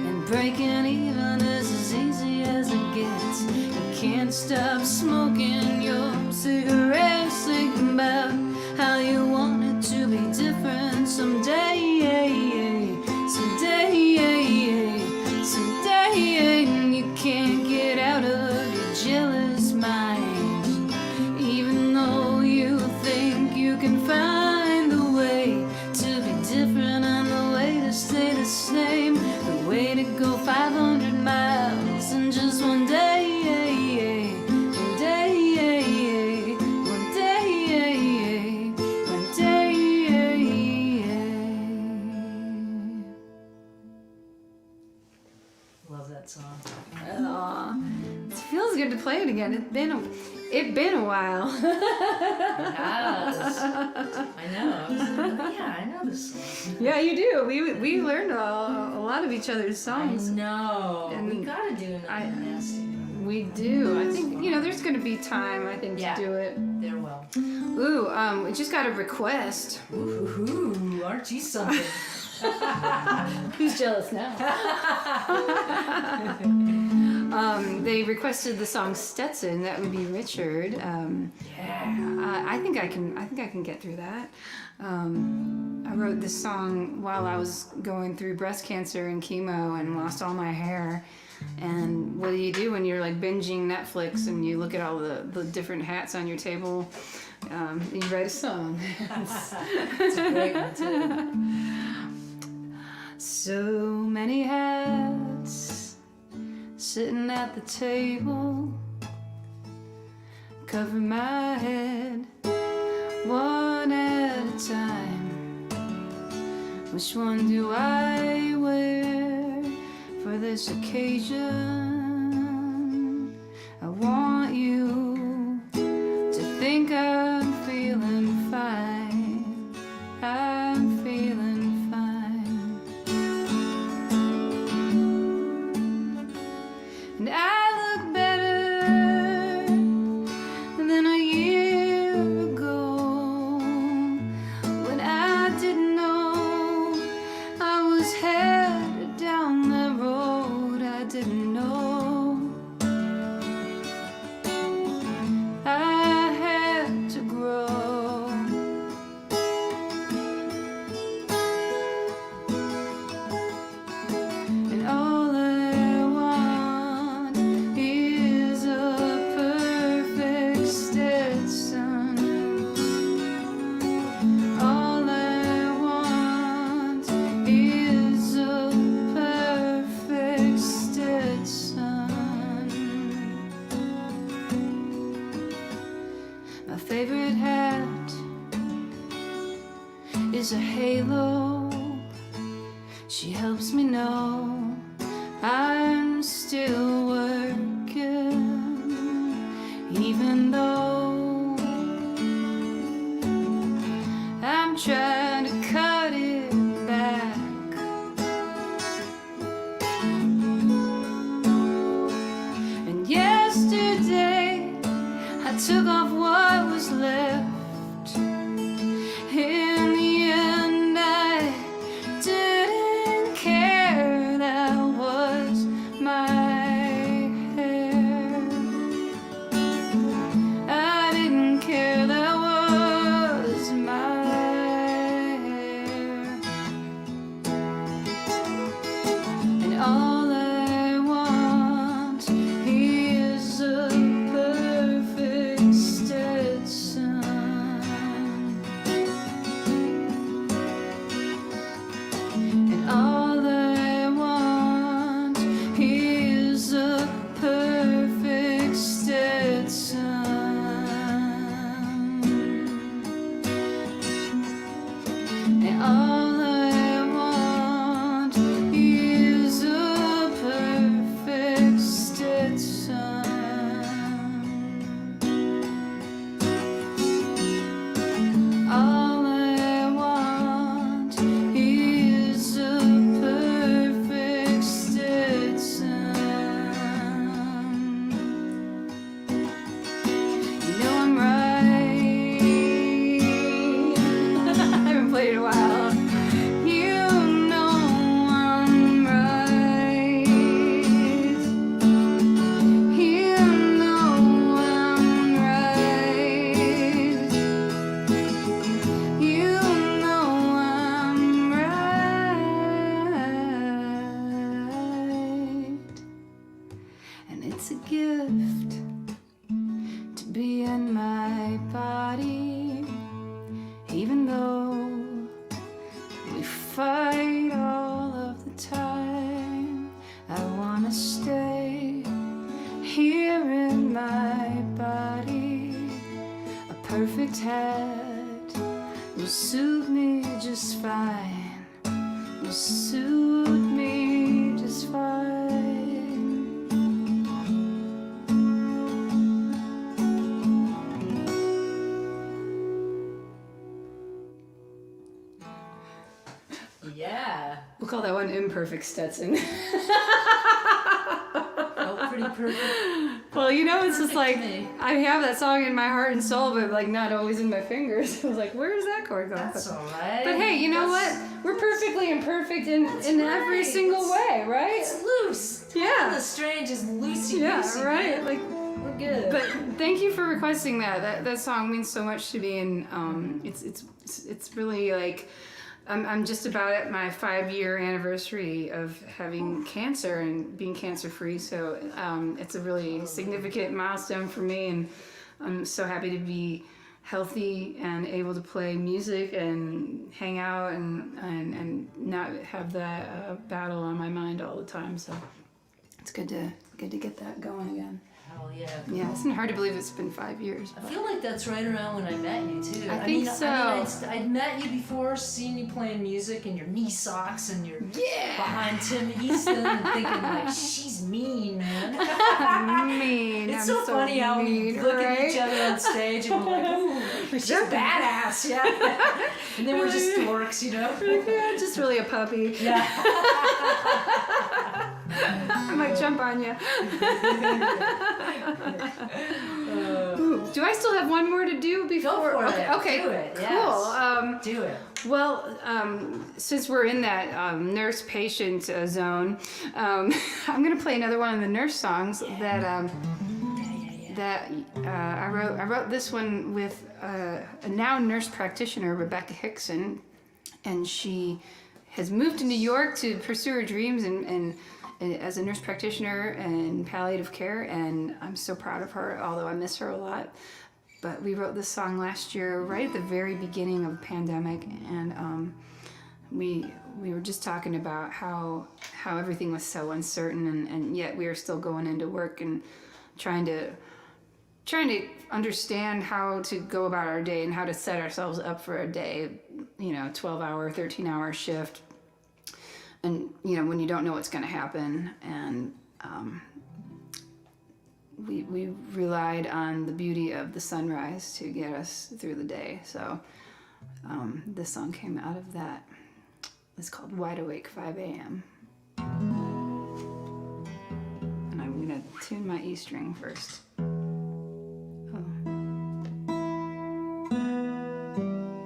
[SPEAKER 2] And breaking even is as easy as it gets. You can't stop smoking your cigarettes, thinking about how you want it to be different someday, someday, someday. And you can't get out of your jealous mind, even though you think you can find the way to be different and the way to stay the same, the way to go 500 miles in just one day, one day, one day, one day.
[SPEAKER 1] Love that song.
[SPEAKER 2] Aw, it feels good to play it again. It's been a while.
[SPEAKER 1] It has. I know. Yeah, I know this song.
[SPEAKER 2] Yeah, you do. We learned a lot of each other's
[SPEAKER 1] I
[SPEAKER 2] songs.
[SPEAKER 1] know.
[SPEAKER 2] And
[SPEAKER 1] we gotta do another nasty.
[SPEAKER 2] We do. I think there's gonna be time. I think
[SPEAKER 1] Yeah.
[SPEAKER 2] to do it.
[SPEAKER 1] There will.
[SPEAKER 2] Ooh, we just got a request.
[SPEAKER 1] Ooh, aren't you something?
[SPEAKER 2] Who's jealous now? They requested the song Stetson. That would be Richard.
[SPEAKER 1] Yeah.
[SPEAKER 2] I think I can get through that. I wrote this song while I was going through breast cancer and chemo and lost all my hair. And what do you do when you're like binging Netflix and you look at all the different hats on your table? You write a song.
[SPEAKER 1] It's a great one too.
[SPEAKER 2] So many hats sitting at the table, cover my head one at a time. Which one do I wear for this occasion? I want you to think I'm feeling fine. I'm feeling fine. And I look better than a year ago, when I didn't know I was headed down the road I didn't know. I had to grow. And all I want is a perfect Stetson. All I want is a perfect Stetson. My favorite hat is a halo. She helps me know I'm still working, even though I'm trying to cut it back. And yesterday I took off what was left. In the end, I didn't care. That was my hair. I didn't care. That was my hair. And all I want is a perfect Stetson. And all I want is a perfect Stetson. And all I want is a perfect Stetson. All I want is a perfect Stetson. You know I'm right. I haven't played in a while. You know I'm right. You know I'm right. You know I'm right. And it's a gift to be in my body, even though we fight all of the time. I wanna stay here in my body. A perfect hat will suit me just fine. Will suit me just fine.
[SPEAKER 1] Yeah.
[SPEAKER 2] We'll call that one imperfect Stetson.
[SPEAKER 1] Oh, pretty perfect.
[SPEAKER 2] Well, you know, it's just
[SPEAKER 1] Perfect
[SPEAKER 2] like,
[SPEAKER 1] to me.
[SPEAKER 2] I have that song in my heart and soul, but like not always in my fingers. I was like, where does that chord go?
[SPEAKER 1] That's all right.
[SPEAKER 2] But hey, you know what? We're perfectly imperfect in every
[SPEAKER 1] right.
[SPEAKER 2] single way, right?
[SPEAKER 1] It's loose.
[SPEAKER 2] Yeah.
[SPEAKER 1] The strange is loosey
[SPEAKER 2] Yeah,
[SPEAKER 1] goosey,
[SPEAKER 2] right.
[SPEAKER 1] man.
[SPEAKER 2] Like
[SPEAKER 1] We're good.
[SPEAKER 2] But thank you for requesting that. That song means so much to me, and it's really like I'm just about at my 5-year anniversary of having cancer and being cancer free. So it's a really significant milestone for me, and I'm so happy to be healthy and able to play music and hang out and not have that battle on my mind all the time. So it's good to get that going again.
[SPEAKER 1] Hell yeah.
[SPEAKER 2] Yeah, it's hard to believe it's been 5 years.
[SPEAKER 1] I feel like that's right around when I met you too.
[SPEAKER 2] I think so.
[SPEAKER 1] I'd met you before, seen you playing music in your knee socks and you're behind Tim Easton and thinking like, she's mean, man.
[SPEAKER 2] Mean.
[SPEAKER 1] It's
[SPEAKER 2] I'm
[SPEAKER 1] so funny how we look
[SPEAKER 2] right?
[SPEAKER 1] at each other on stage and we're like, ooh, she's badass, yeah. And then we're just dorks, you know?
[SPEAKER 2] Yeah, just really a puppy.
[SPEAKER 1] Yeah.
[SPEAKER 2] I might jump on you. Do I still have one more to do before?
[SPEAKER 1] Go for it.
[SPEAKER 2] Okay.
[SPEAKER 1] Do it.
[SPEAKER 2] Cool.
[SPEAKER 1] Yes. Do it.
[SPEAKER 2] Well, since we're in that nurse-patient zone, I'm going to play another one of the nurse songs that I wrote. I wrote this one with a now nurse practitioner, Rebecca Hickson, and she has moved to New York to pursue her dreams and as a nurse practitioner in palliative care, and I'm so proud of her, although I miss her a lot. But we wrote this song last year, right at the very beginning of the pandemic, and we were just talking about how everything was so uncertain, and yet we were still going into work and trying to understand how to go about our day and how to set ourselves up for a day, 12-hour, 13-hour shift. And, when you don't know what's going to happen. And we relied on the beauty of the sunrise to get us through the day. So this song came out of that. It's called Wide Awake 5 a.m. And I'm going to tune my E string first. Oh.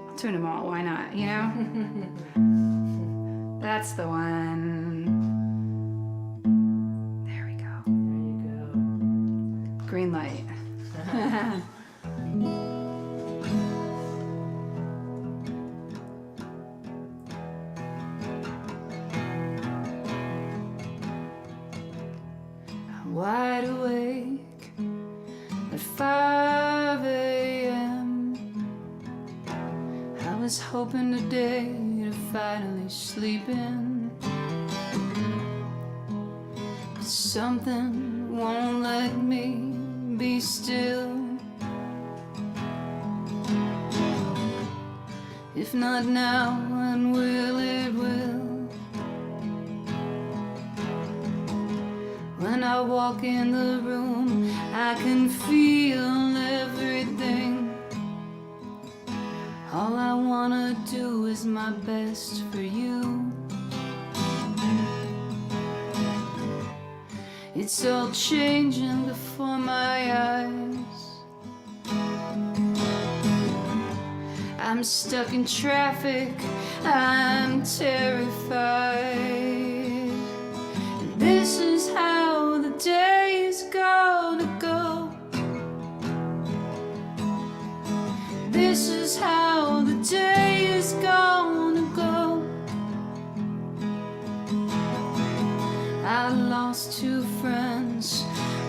[SPEAKER 2] I'll tune them all, why not, That's the one. There we go.
[SPEAKER 1] There you go.
[SPEAKER 2] Green light. I'm wide awake at 5 a.m. I was hoping today to finally sleep in. But something won't let me be still. If not now, when will it will? When I walk in the room, I can feel everything. All I wanna do is my best for you. It's all changing before my eyes. I'm stuck in traffic, I'm terrified. This is how the day is gonna go. This is how the day is gonna go. I lost 2 friends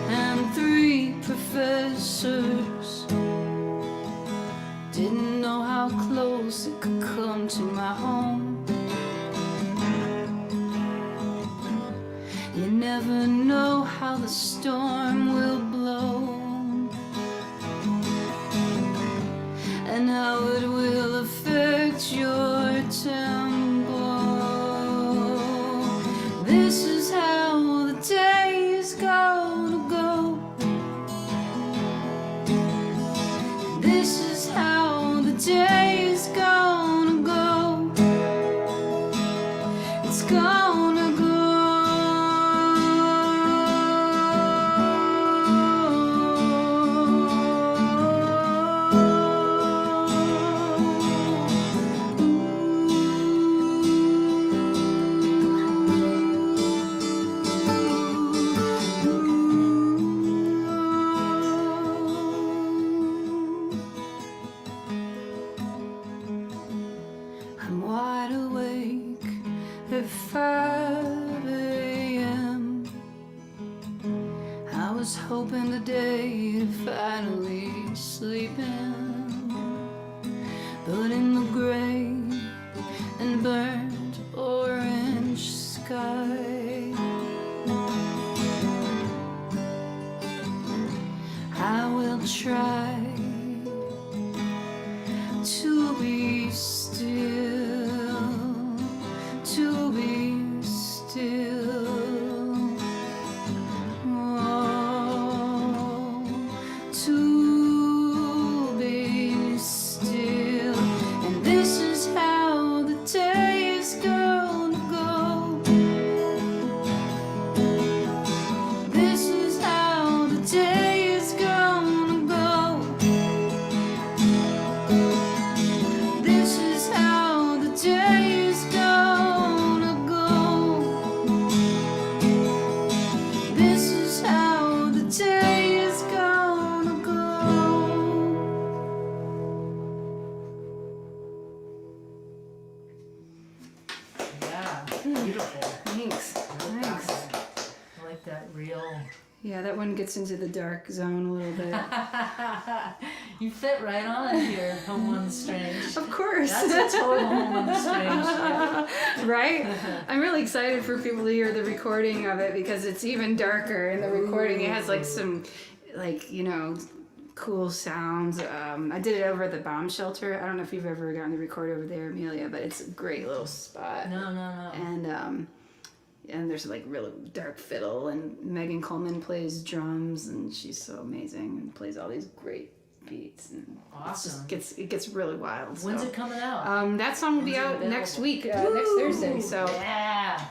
[SPEAKER 2] and 3 professors. Didn't know how close it could come to my home. You never know how the storm will blow, and how it will affect your tempo. This is how the day is gonna go. This is how the day is gonna go. It's gonna go. hoping today to finally sleep in. But in the gray and burnt orange sky, I will try to be still, to be still. Oh, to be still. And this is how the day is gonna go. This is how the day is gonna go. This is how the day is gonna go. This is how the day is gonna go.
[SPEAKER 1] Yeah, beautiful.
[SPEAKER 2] Thanks. Thanks.
[SPEAKER 1] I like that real.
[SPEAKER 2] Yeah, that one gets into the dark zone a little bit.
[SPEAKER 1] You fit right on here, Home on the Strange.
[SPEAKER 2] Of course.
[SPEAKER 1] That's a total Home on the Strange. Yeah.
[SPEAKER 2] Right? I'm really excited for people to hear the recording of it because it's even darker in the recording. It has like some, like, you know, cool sounds. I did it over at the bomb shelter. I don't know if you've ever gotten to record over there, Amelia, but it's a great little spot.
[SPEAKER 1] No.
[SPEAKER 2] And there's like really dark fiddle, and Megan Coleman plays drums, and she's so amazing and plays all these great beats, and
[SPEAKER 1] Awesome.
[SPEAKER 2] it gets really wild.
[SPEAKER 1] When's
[SPEAKER 2] so.
[SPEAKER 1] it coming out?
[SPEAKER 2] That song will be
[SPEAKER 1] When's it
[SPEAKER 2] out
[SPEAKER 1] available?
[SPEAKER 2] next week, next Thursday. So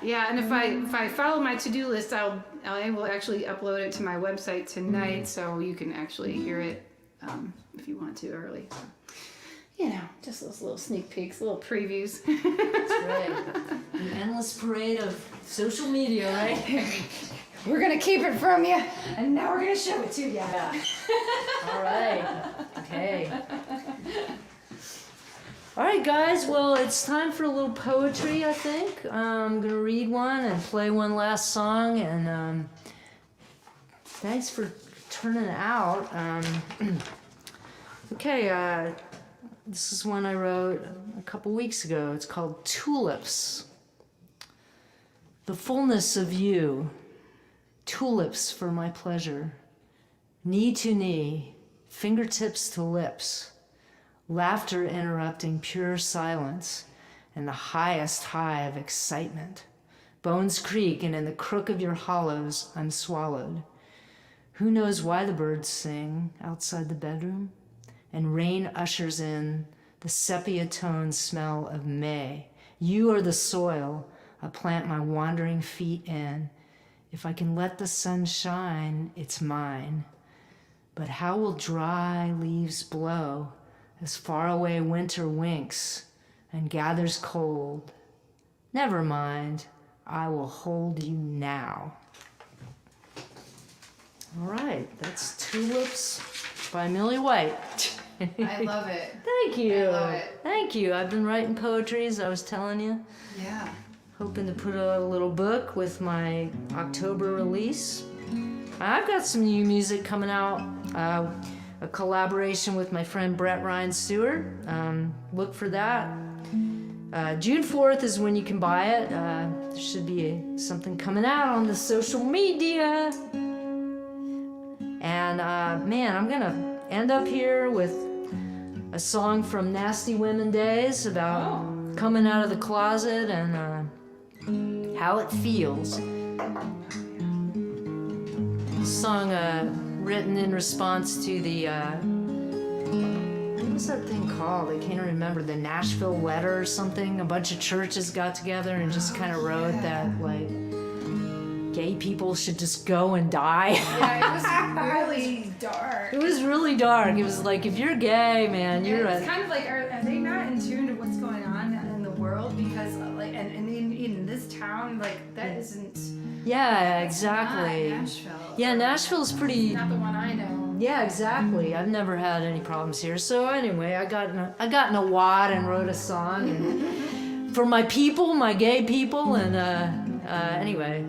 [SPEAKER 1] Yeah.
[SPEAKER 2] and if I follow my to-do list, I will actually upload it to my website tonight, so you can actually hear it if you want to early. So, you know, just those little sneak peeks, little previews.
[SPEAKER 1] That's right. An endless parade of social media, right?
[SPEAKER 2] We're gonna keep it from you, and now we're gonna show it to you.
[SPEAKER 1] Yeah. All right. Okay. All right, guys. Well, it's time for a little poetry, I think. I'm going to read one and play one last song. And thanks for turning out. Okay, this is one I wrote a couple weeks ago. It's called Tulips. The fullness of you, tulips for my pleasure, knee to knee, fingertips to lips, laughter interrupting pure silence, and the highest high of excitement. Bones creak, and in the crook of your hollows, I'm swallowed. Who knows why the birds sing outside the bedroom? And rain ushers in the sepia-toned smell of May. You are the soil I plant my wandering feet in. If I can let the sun shine, it's mine. But how will dry leaves blow as far away winter winks and gathers cold? Never mind, I will hold you now. All right, that's Tulips by Millie White.
[SPEAKER 2] I love it.
[SPEAKER 1] Thank you.
[SPEAKER 2] I love it.
[SPEAKER 1] Thank you. I've been writing poetry, as I was telling you.
[SPEAKER 2] Yeah.
[SPEAKER 1] Hoping to put a little book with my October release. I've got some new music coming out. A collaboration with my friend Brett Ryan Stewart. Look for that. June 4th is when you can buy it. There should be something coming out on the social media. And man, I'm gonna end up here with a song from Nasty Women Days about coming out of the closet and how it feels. Song written in response to the what was that thing called? I can't remember. The Nashville Letter or something. A bunch of churches got together and just kind of wrote that like gay people should just go and die.
[SPEAKER 2] Yeah, it was really dark.
[SPEAKER 1] It was really dark. It was like, if you're gay, man, you're
[SPEAKER 2] It's kind of like, are they not in tune to what's going on in the world? Because like, and in this town, like that isn't.
[SPEAKER 1] Yeah, exactly.
[SPEAKER 2] Not Nashville.
[SPEAKER 1] Yeah, Nashville's pretty.
[SPEAKER 2] Not the one I know.
[SPEAKER 1] Yeah, exactly. I've never had any problems here. So anyway, I got in a wad and wrote a song and for my people, my gay people, and anyway.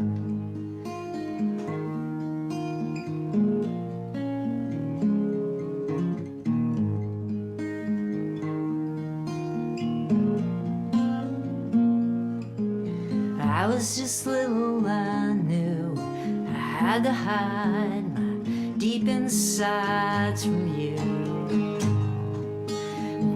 [SPEAKER 1] was just little, I knew I had to hide my deep insides from you.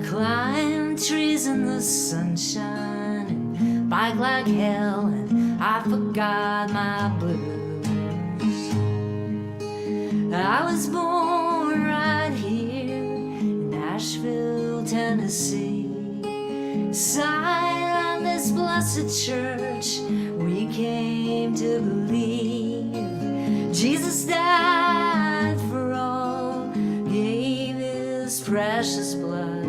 [SPEAKER 1] Climb trees in the sunshine and bike like hell, and I forgot my blues. I was born right here in Nashville, Tennessee. Sign on this blessed church we came to believe. Jesus died for all, gave his precious blood.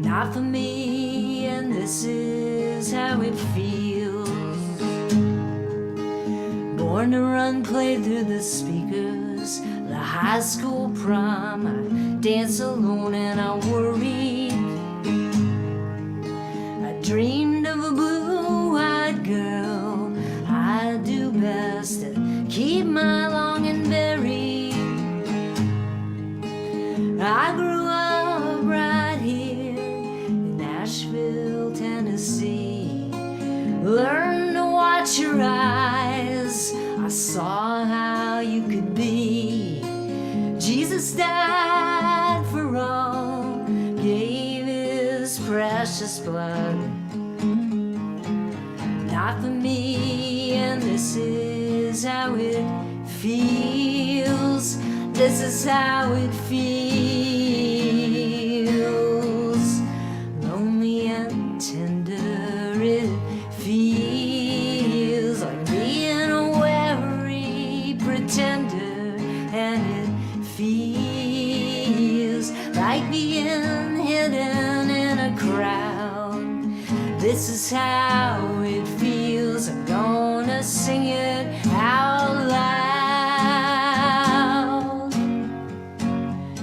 [SPEAKER 1] Not for me, and this is how it feels. Born to run, played through the speakers, the high school prom, I danced alone and I worried. I dreamed of a blue-eyed girl, I'd do best to keep my longing buried. I grew up right here in Nashville, Tennessee. Learned to watch your eyes, I saw how you could be. Jesus died for all, gave his precious blood. Not for me, and this is how it feels. This is how it feels. Lonely and tender it feels, like being a wary pretender. And it feels like being hidden in a crowd. This is how it feels. I'm gonna sing it out loud.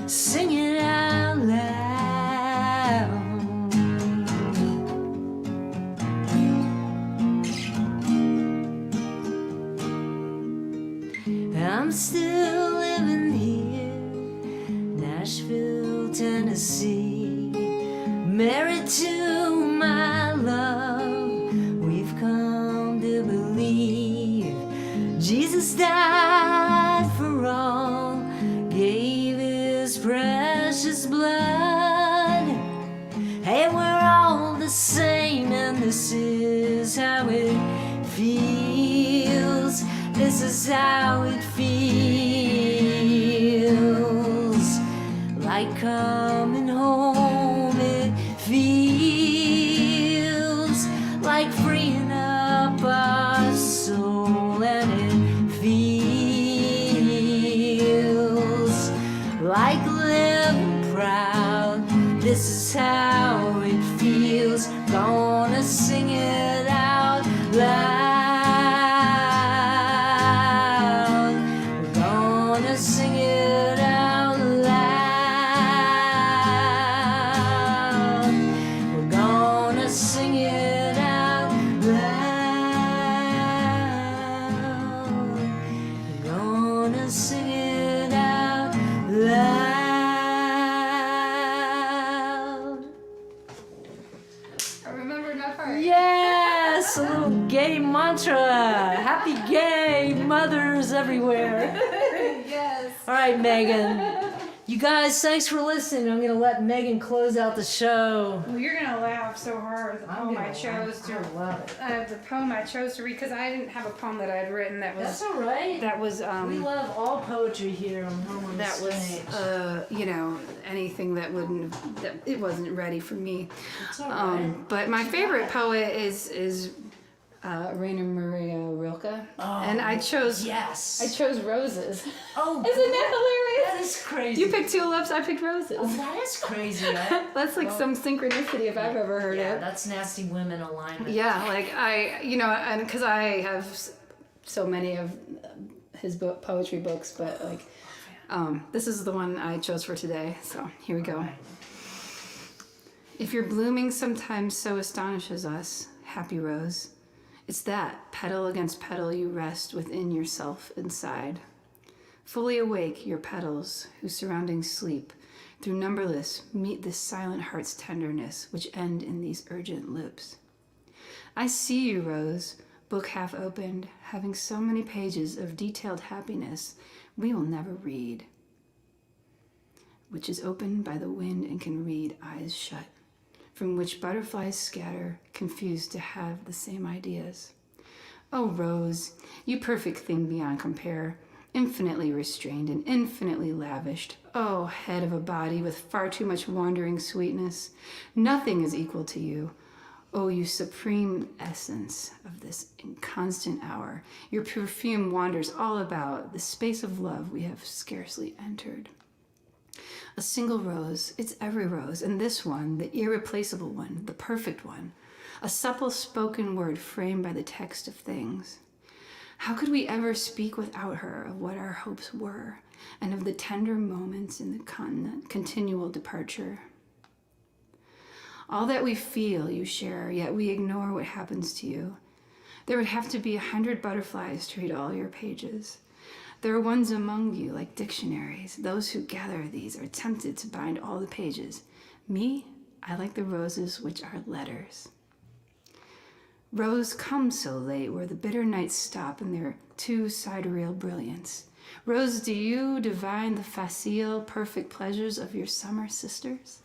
[SPEAKER 1] Sing it out loud. I'm still living here, Nashville, Tennessee. Married to my love, we've come to believe. Jesus died for all, gave his precious blood. Hey, we're all the same, and this is how it feels. This is how it feels. Like coming home, it feels like freeing up our soul, and it feels like living proud. This is how it feels. Gonna sing it out loud. We're gonna sing it out loud. We're gonna sing it out loud. We're gonna sing it out loud.
[SPEAKER 2] I remembered that part.
[SPEAKER 1] Yes, a little gay mantra. Happy gay mothers everywhere.
[SPEAKER 2] Yes.
[SPEAKER 1] All right, Megan. You guys, thanks for listening. I'm gonna let Megan close out the show.
[SPEAKER 2] Well, you're gonna laugh so hard at the poem I chose to.
[SPEAKER 1] I love it.
[SPEAKER 2] The poem I chose to read, because I didn't have a poem that I had written that was.
[SPEAKER 1] That's all right.
[SPEAKER 2] That was.
[SPEAKER 1] We love all poetry here on Home on the
[SPEAKER 2] That
[SPEAKER 1] Stage.
[SPEAKER 2] was, you know, anything that wouldn't. That it wasn't ready for me.
[SPEAKER 1] It's all right.
[SPEAKER 2] But my favorite poet is Rainer Maria Rilke, and I chose.
[SPEAKER 1] Yes.
[SPEAKER 2] I chose roses.
[SPEAKER 1] Oh,
[SPEAKER 2] Isn't that hilarious?
[SPEAKER 1] that is crazy.
[SPEAKER 2] You picked tulips, I picked roses.
[SPEAKER 1] Oh, that is crazy, right?
[SPEAKER 2] That's like some synchronicity if I've ever heard
[SPEAKER 1] Yeah,
[SPEAKER 2] it.
[SPEAKER 1] that's nasty women alignment.
[SPEAKER 2] Yeah, like and because I have so many of his poetry books, but like, this is the one I chose for today. So here we go. If your blooming sometimes so astonishes us, happy rose, it's that, petal against petal, you rest within yourself inside. Fully awake, your petals, whose surroundings sleep, through numberless, meet this silent heart's tenderness, which end in these urgent lips. I see you, Rose, book half opened, having so many pages of detailed happiness we will never read, which is opened by the wind and can read eyes shut, from which butterflies scatter, confused to have the same ideas. Oh, Rose, you perfect thing beyond compare, infinitely restrained and infinitely lavished. Oh, head of a body with far too much wandering sweetness. Nothing is equal to you. Oh, you supreme essence of this inconstant hour. Your perfume wanders all about the space of love we have scarcely entered. A single rose, it's every rose, and this one, the irreplaceable one, the perfect one. A supple spoken word framed by the text of things. How could we ever speak without her of what our hopes were, and of the tender moments in the continual departure? All that we feel you share, yet we ignore what happens to you. There would have to be 100 butterflies to read all your pages. There are ones among you like dictionaries. Those who gather these are tempted to bind all the pages. Me, I like the roses which are letters. Rose comes so late where the bitter nights stop in their two sidereal brilliance. Rose, do you divine the facile, perfect pleasures of your summer sisters?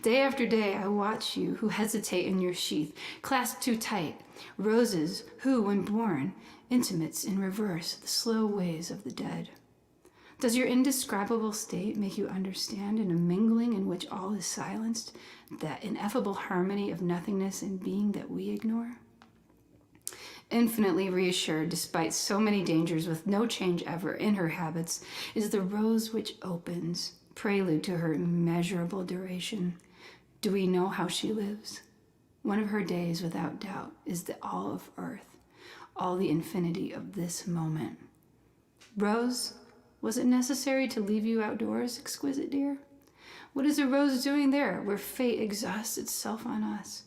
[SPEAKER 2] Day after day I watch you who hesitate in your sheath, clasped too tight. Roses who, when born, intimates in reverse the slow ways of the dead. Does your indescribable state make you understand in a mingling in which all is silenced, that ineffable harmony of nothingness and being that we ignore? Infinitely reassured, despite so many dangers, with no change ever in her habits, is the rose which opens, prelude to her immeasurable duration. Do we know how she lives? One of her days, without doubt, is the all of earth, all the infinity of this moment. Rose, was it necessary to leave you outdoors, exquisite dear? What is a rose doing there, where fate exhausts itself on us?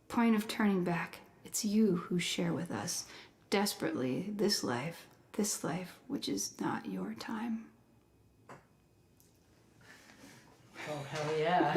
[SPEAKER 2] Point of turning back, it's you who share with us, desperately, this life which is not your time.
[SPEAKER 1] Oh, hell yeah.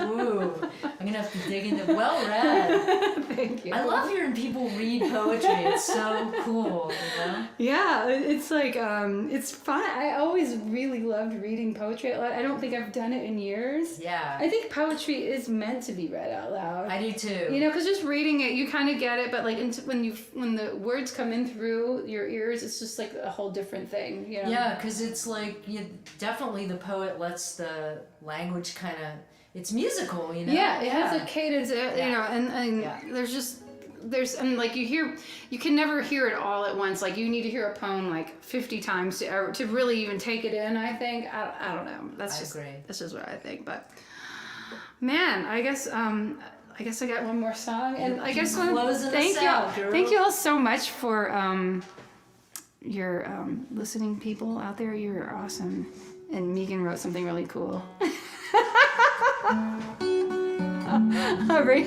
[SPEAKER 1] Ooh, I'm gonna have to dig into, well read.
[SPEAKER 2] Thank you.
[SPEAKER 1] I love hearing people read poetry. It's so cool, you know?
[SPEAKER 2] Yeah, it's like, it's fun. I always really loved reading poetry a lot. I don't think I've done it in years.
[SPEAKER 1] Yeah.
[SPEAKER 2] I think poetry is meant to be read out loud.
[SPEAKER 1] I do too.
[SPEAKER 2] You know, because just reading it, you kind of get it, but like when the words come in through your ears, it's just like a whole different thing. You know?
[SPEAKER 1] Yeah, because it's like, definitely the poet lets the language kind of, it's musical, you know?
[SPEAKER 2] Yeah, it has a cadence, you know, and
[SPEAKER 1] Yeah.
[SPEAKER 2] and like you can never hear it all at once. Like you need to hear a poem like 50 times to really even take it in, I think. I don't know. That's just what I think. But man, I guess I got one more song, and I guess thank you all so much for your listening people out there. You're awesome. And Megan wrote something really cool. Hurry.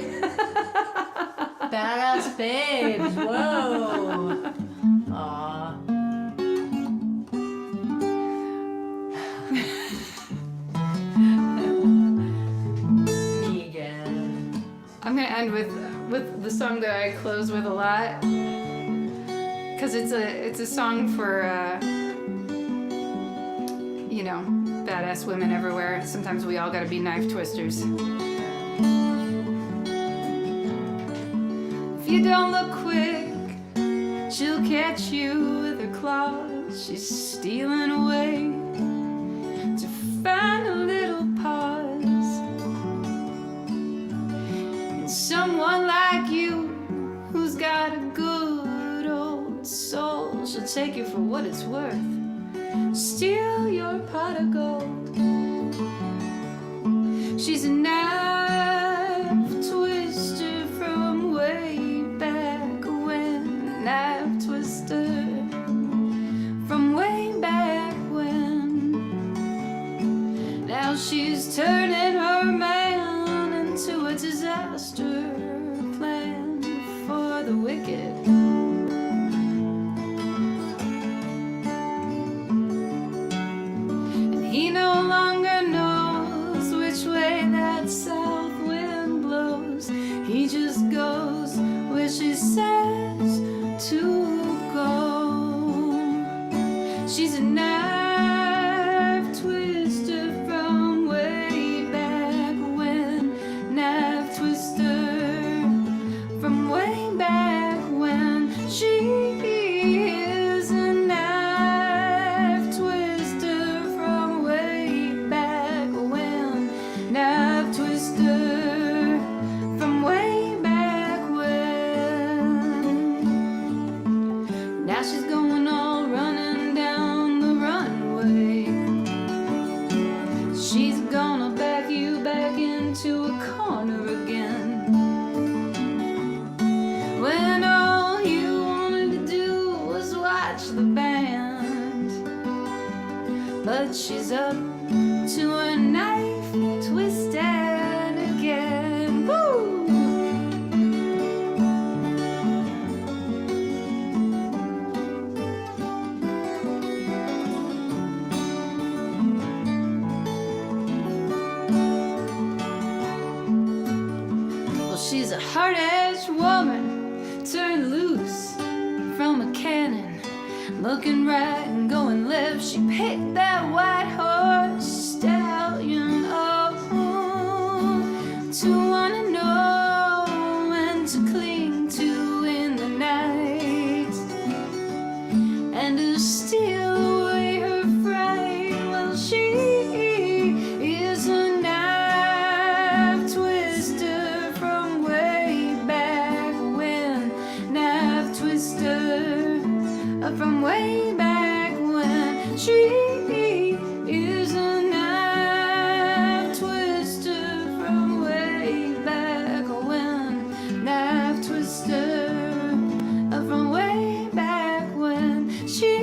[SPEAKER 1] Badass babes. Whoa. Aw. Megan.
[SPEAKER 2] I'm gonna end with the song that I close with a lot, because it's a song for you know, badass women everywhere. Sometimes we all gotta be knife twisters. If you don't look quick, she'll catch you with her claws. She's stealing away to find a little pause in someone like you who's got a good old soul. She'll take you for what it's worth, steal your pot of gold. She's a knife twister from way back when. Knife twister from way back when. Now she's turning her man into a disaster plan for the wicked. He no longer knows which way that south wind blows. He just goes she says to go. She's a knife twister from way back when. Knife twister from way back when. She is a knife twister from way back when. Knife twister from way back when. Now she's going all running down the runway. She's gonna back you back into a corner again. When all you wanted to do was watch the band. But she's up to a knife twisting again. Woo! Well, she's a hard-edged woman turned loose from a cannon, looking right and going left. She picked that white horse stallion up to wanna know and to cling to in the night, and to steal away her fright. Well, she is a knife twister from way back when. Knife twister from way back when. She is a knife twister from way back when. Knife twister from way back when. She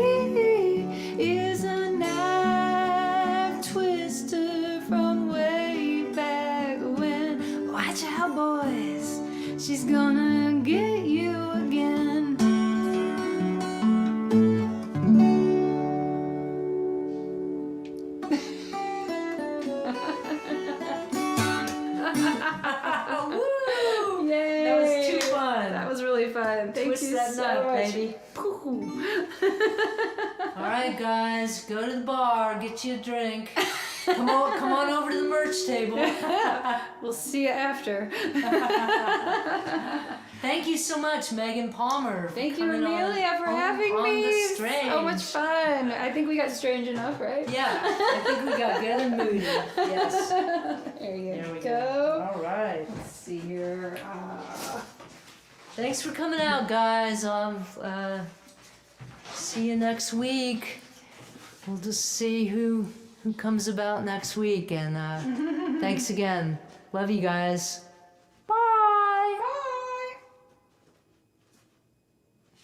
[SPEAKER 2] is a knife twister from way back when. Watch out, boys, she's gonna get you again.
[SPEAKER 1] Woo!
[SPEAKER 2] Yay!
[SPEAKER 1] That was too fun.
[SPEAKER 2] That was really fun. Thank
[SPEAKER 1] Twist
[SPEAKER 2] you
[SPEAKER 1] that
[SPEAKER 2] so
[SPEAKER 1] nut,
[SPEAKER 2] much.
[SPEAKER 1] baby.
[SPEAKER 2] Pooh.
[SPEAKER 1] All right, guys, go to the bar, get you a drink. Come on over to the merch table.
[SPEAKER 2] We'll see you after.
[SPEAKER 1] Thank you so much, Megan Palmer. for
[SPEAKER 2] Thank you,
[SPEAKER 1] coming
[SPEAKER 2] Amelia, for having
[SPEAKER 1] on
[SPEAKER 2] me.
[SPEAKER 1] The Strange.
[SPEAKER 2] So much fun. I think we got strange enough, right?
[SPEAKER 1] Yeah, I think we got good and moody. Yes.
[SPEAKER 2] There you
[SPEAKER 1] There we
[SPEAKER 2] go.
[SPEAKER 1] go. All right.
[SPEAKER 2] Let's see here.
[SPEAKER 1] Thanks for coming out, guys. See you next week. We'll just see who comes about next week. And thanks again. Love you guys.